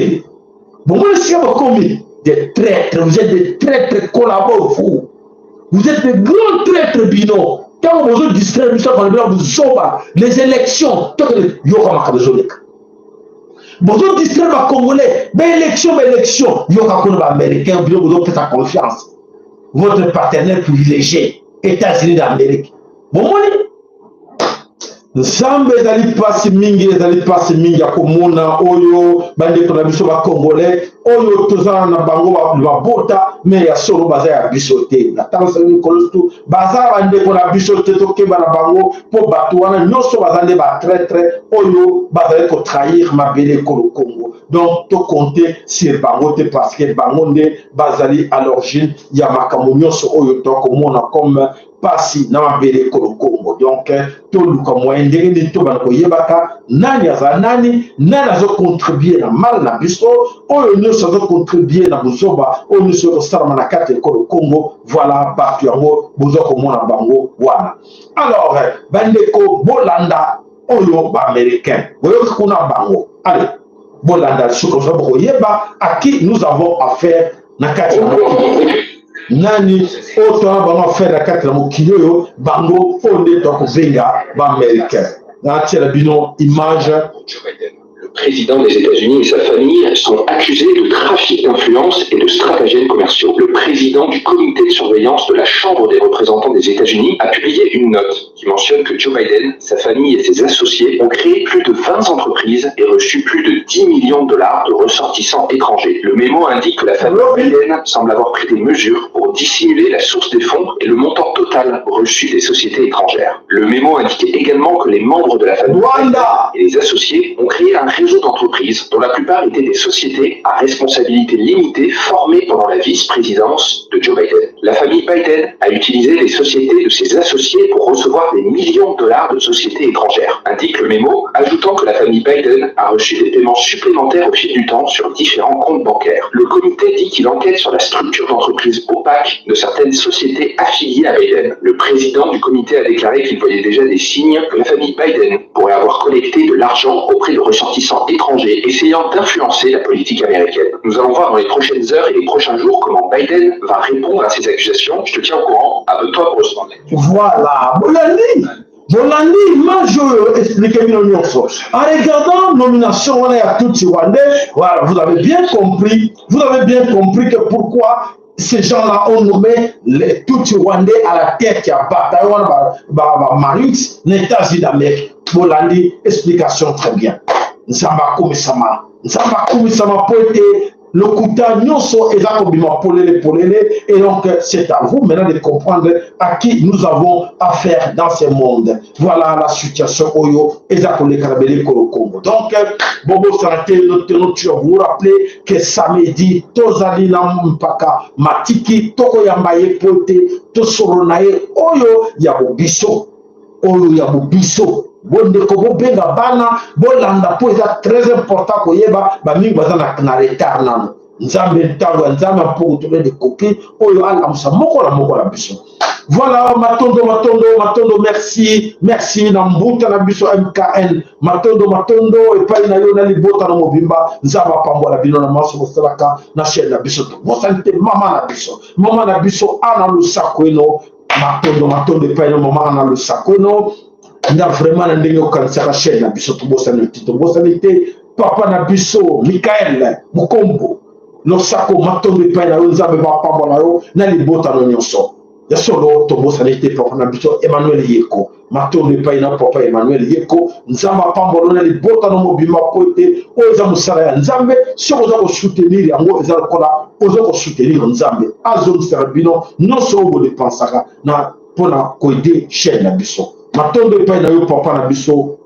Bon, moi c'est commis des traîtres, vous êtes des traîtres collaborent vous. Vous êtes des grands traîtres bino. Quand vous vous distraire, les élections, vous distraire les Congolais, mais élection, vous avez américain, vous avez fait confiance. votre partenaire privilégié, États-Unis d'Amérique. Bon, Nzambe ezali pasi mingi ya komona oyo bandeko na biso ba congolais oyo tozana na bango babota mais ya solo baza ya biso te na tansa ni kolostu baza bandeko na biso te tokeba na bango po bato wana nyonso baza nde ba traître oyo bazali ko trahir mabele ko Congo. Donc to compter sur bango te parce que bango nde bazali à l'origine ya makambo nyonso oyo to komona comme pasi na mabele ko Congo. Donc to luka moyen ndenge ndi to bana ko yebaka nani aza nani azo contribuer na mal na biso oyo nyonso azo contribuer na buzoba oyo nyonso kosala na kati ko Congo. Voilà partout yango bozo komona bango wana. Alors bandeko bolanda oyo ba américain boyo kuna bango allez bolanda suko ko yeba à qui nous avons affaire na kati nani oto bango affaire na kati na mokili oyo bango onde to ko venga ba américain na tela bino image. Le président des États-Unis et sa famille sont accusés de trafic d'influence et de stratagèmes commerciaux. Le président du comité de surveillance de la Chambre des représentants des États-Unis a publié une note qui mentionne que Joe Biden, sa famille et ses associés ont créé plus de 20 entreprises et reçu plus de 10 millions de dollars de ressortissants étrangers. Le mémo indique que la famille Biden semble avoir pris des mesures pour dissimuler la source des fonds et le montant total reçu des sociétés étrangères. Le mémo indiquait également que les membres de la famille Biden et les associés ont créé un réseau d'entreprises dont la plupart étaient des sociétés à responsabilité limitée formées pendant la vice-présidence de Joe Biden. La famille Biden a utilisé les sociétés de ses associés pour recevoir des millions de dollars de sociétés étrangères, indique le mémo, ajoutant que la famille Biden a reçu des paiements supplémentaires au fil du temps sur différents comptes bancaires. Le comité dit qu'il enquête sur la structure d'entreprise opaque de certaines sociétés affiliées à Biden. Le président du comité a déclaré qu'il voyait déjà des signes que la famille Biden pourrait avoir collecté de l'argent auprès de ressortissants étrangers essayant d'influencer la politique américaine. Nous allons voir dans les prochaines heures et les prochains jours comment Biden va répondre à ces accusations. Je te tiens au courant. Abonne-toi pour recevoir les news. Voilà, Bolandi, je expliquer bien nyonso. En regardant nomination, on est à tout Rwandais. Voilà, vous avez bien compris que pourquoi ces gens-là ont nommé les Tutsi Rwandais à la tête qui a bataillé Marines, les États-Unis d'Amérique. Bolandi, explication très bien. Nzamba komisama poete le kuta nyonso ezako bima polele et donc c'est à vous maintenant de comprendre à qui nous avons affaire dans ce monde. Voilà la situation oyo ezako le karabele ko Congo. Donc bobo santé notre vous rappelez que samedi tozali na mpaka matiki toko yambaye poete to soronaye oyo ya bobiso bonde ko benga bana bolanda po eza très important ko yeba ba mingi baza na retard nano nzambe ntango nzambe pour tout de copie oyo ala musa moko la biso. Voilà matondo merci na mbuta na biso MKN matondo et pa na yo na libota na mobimba nzamba pambola bino na maso bosalaka na chaîne na biso to bosanté mama na biso ana lusako eno matondo et pa na mama ana lusako eno nda vraiment na ndenge okanisaka chaîne na biso tobosanite papa na biso Michael Mukombo losako matondo epai na yo nzambe bapambola yo na libota no nyonso ya solo tobosanite papa na biso Emmanuel Yeko matondo epai na papa Emmanuel Yeko nzambe apambola na libota no mobima pote oyo eza mosala ya nzambe soki oza kosoutenir yango eza lokola oza kosoutenir nzambe azomisaka bino nyonso oyo bodepensaka na mpona koede chaîne na biso. Matondo epai na yo papa na biso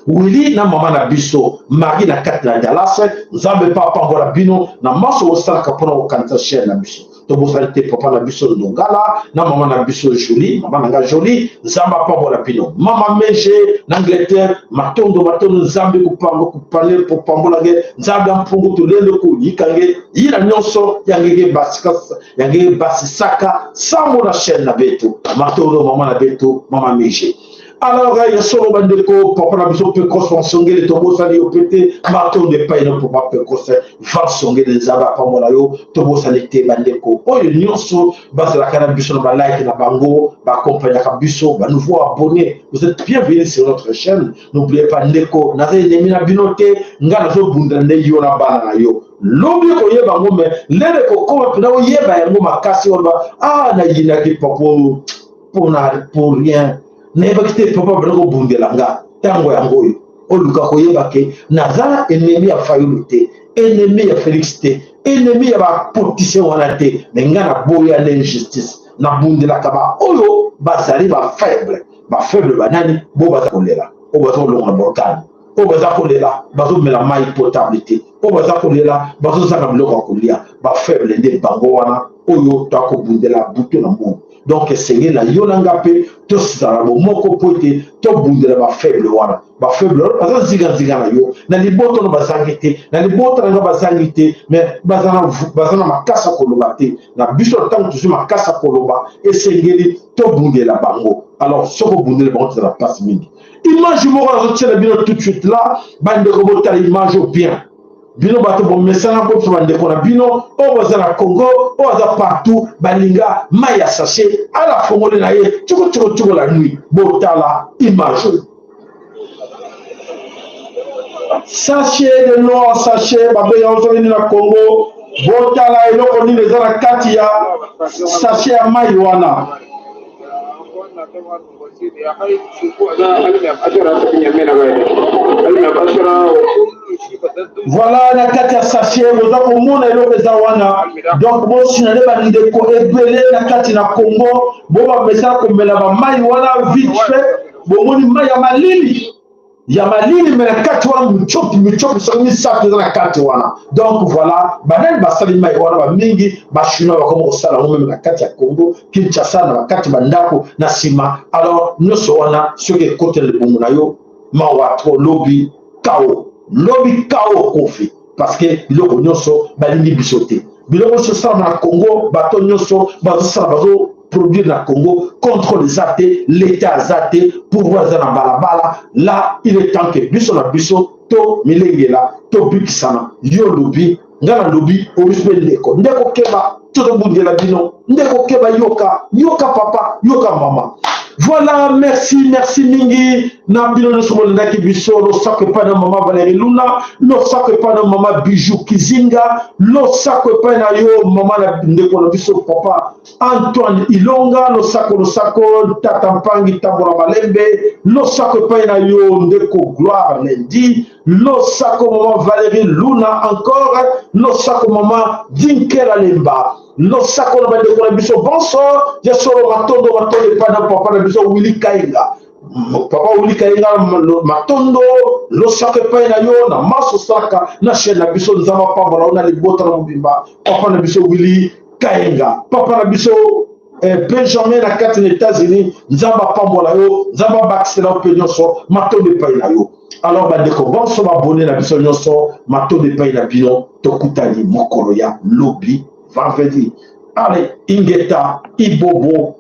Willy na mama na biso Marie na kati na Dallas nzambe papa ngola bino na maso osalaka mpona kokanisa chaîne na biso tobosanite papa na biso Ndongala na mama na biso Jolie mama na nga Jolie nzambe pambola bino mama Meje na Angleterre matondo nzambe kupale popambola ge nzambe mpungu tulendo kuyikange yina nyonso yangege basisaka sambo na chaîne na betu matondo mama na betu mama Meje. Alors, il y a solo bandeko, papa na biso pekos van songele tobo sali opete, maton de paille no papa pekos van songele zaba pamola yo, tobo sali te bandeko. Oyo nyonso, base la kana biso na like na bango, ba accompagner ka biso, ba nouveau abonné. Vous êtes bienvenus sur notre chaîne. N'oubliez pas ndeko, na re nemina binote, nga na zo bundande yo na bana na yo. lobi ko yeba ngo mais lele ko ko na yeba yango makasi on ba na yina ki papo pour rien ne ba kite papa ba ko bundela nga tango yango yo oluka ko yeba ke nazala ennemi ya Fayulu ennemi ya Félix ennemi ya ba politicien wana te mais nga na boya l'injustice na bundela kaba oyo bazali ba faible banani bo baza kolela o baza kolonga borkani o baza kolela bazo mela mai potabilité o baza kolela bazo zanga biloko kolia ba faible nde bango wana oyo to akobundela butu na mo donc senge na yolanga pe to sala bo moko pote to bundela ba faible wana ba faible bazo ziga na yo na liboto no bazangite na liboto na bazangite mais bazana makasa koloba te na biso tango tuzu makasa koloba esengeli to bundela bango alors soko bundela bango za passe mingi image moko na zotiela bino tout de suite là bande robota image bien bino bato bon mesana ko bande ko na bino o baza na Congo o baza partout balinga maya sachet ala fongole na ye tuko la nuit botala image sachet de noir sachet babe ya ozoni na Congo botala eloko ni les na kati ya sachet ya mai wana voilà la kati ya sachet boza komona eloko eza wana donc bosinale bandeko ebele na kati na Congo bo bamesana komela bamai wana vite fait bomoni mai ya malili me na kati wana michopi soki misato eza na kati wana donc voilà banani basali mai wana bamingi bachinois bakoma kosala ngo meme na kati ya Congo Kinshasa na bakati bandako na nsima alors nyonso wana soki ekotela libumu na yo mawatro lobi kao kofi parce que biloko nyonso balingi biso te biloko nyonso esala na Congo bato nyonso bazosala bazo produire na Congo contre les athées, l'État athée, pouvoir na balabala. Là, il est temps que biso na biso to milengela to bikisana yo lobi ngana lobi orispe ndeko keba to bundela bino ndeko keba yoka papa yoka mama. Voilà, merci mingi. Na bino no somo ndaki biso lo sakwe pa na mama Valérie Luna, lo sakwe pa na mama Bijou Kizinga, lo sakwe pa na yo mama na ndeko na biso papa Antoine Ilonga, lo sako tata Mpangi Tabora Malembe, lo sakwe pa na yo ndeko Gloire Lendi, lo sako mama Valérie Luna encore, lo sako mama Dinkela Lemba. Lo sako na bandeko na biso bonso ya solo matondo pa na papa na biso Willy Kainga papa Willy Kainga matondo lo sako pa na yo na maso saka na chaîne na biso nzama pamba na libota na mobimba papa na biso Willy Kainga papa na biso Benjamin na kati na États-Unis nzamba pambola yo nzamba baxela opinionso matondo pa na yo alors bandeko bonso ba abonné na biso nyonso matondo pa na bino tokutani mokolo ya lobi vendredi. Allez, Ingeta, Ibobo.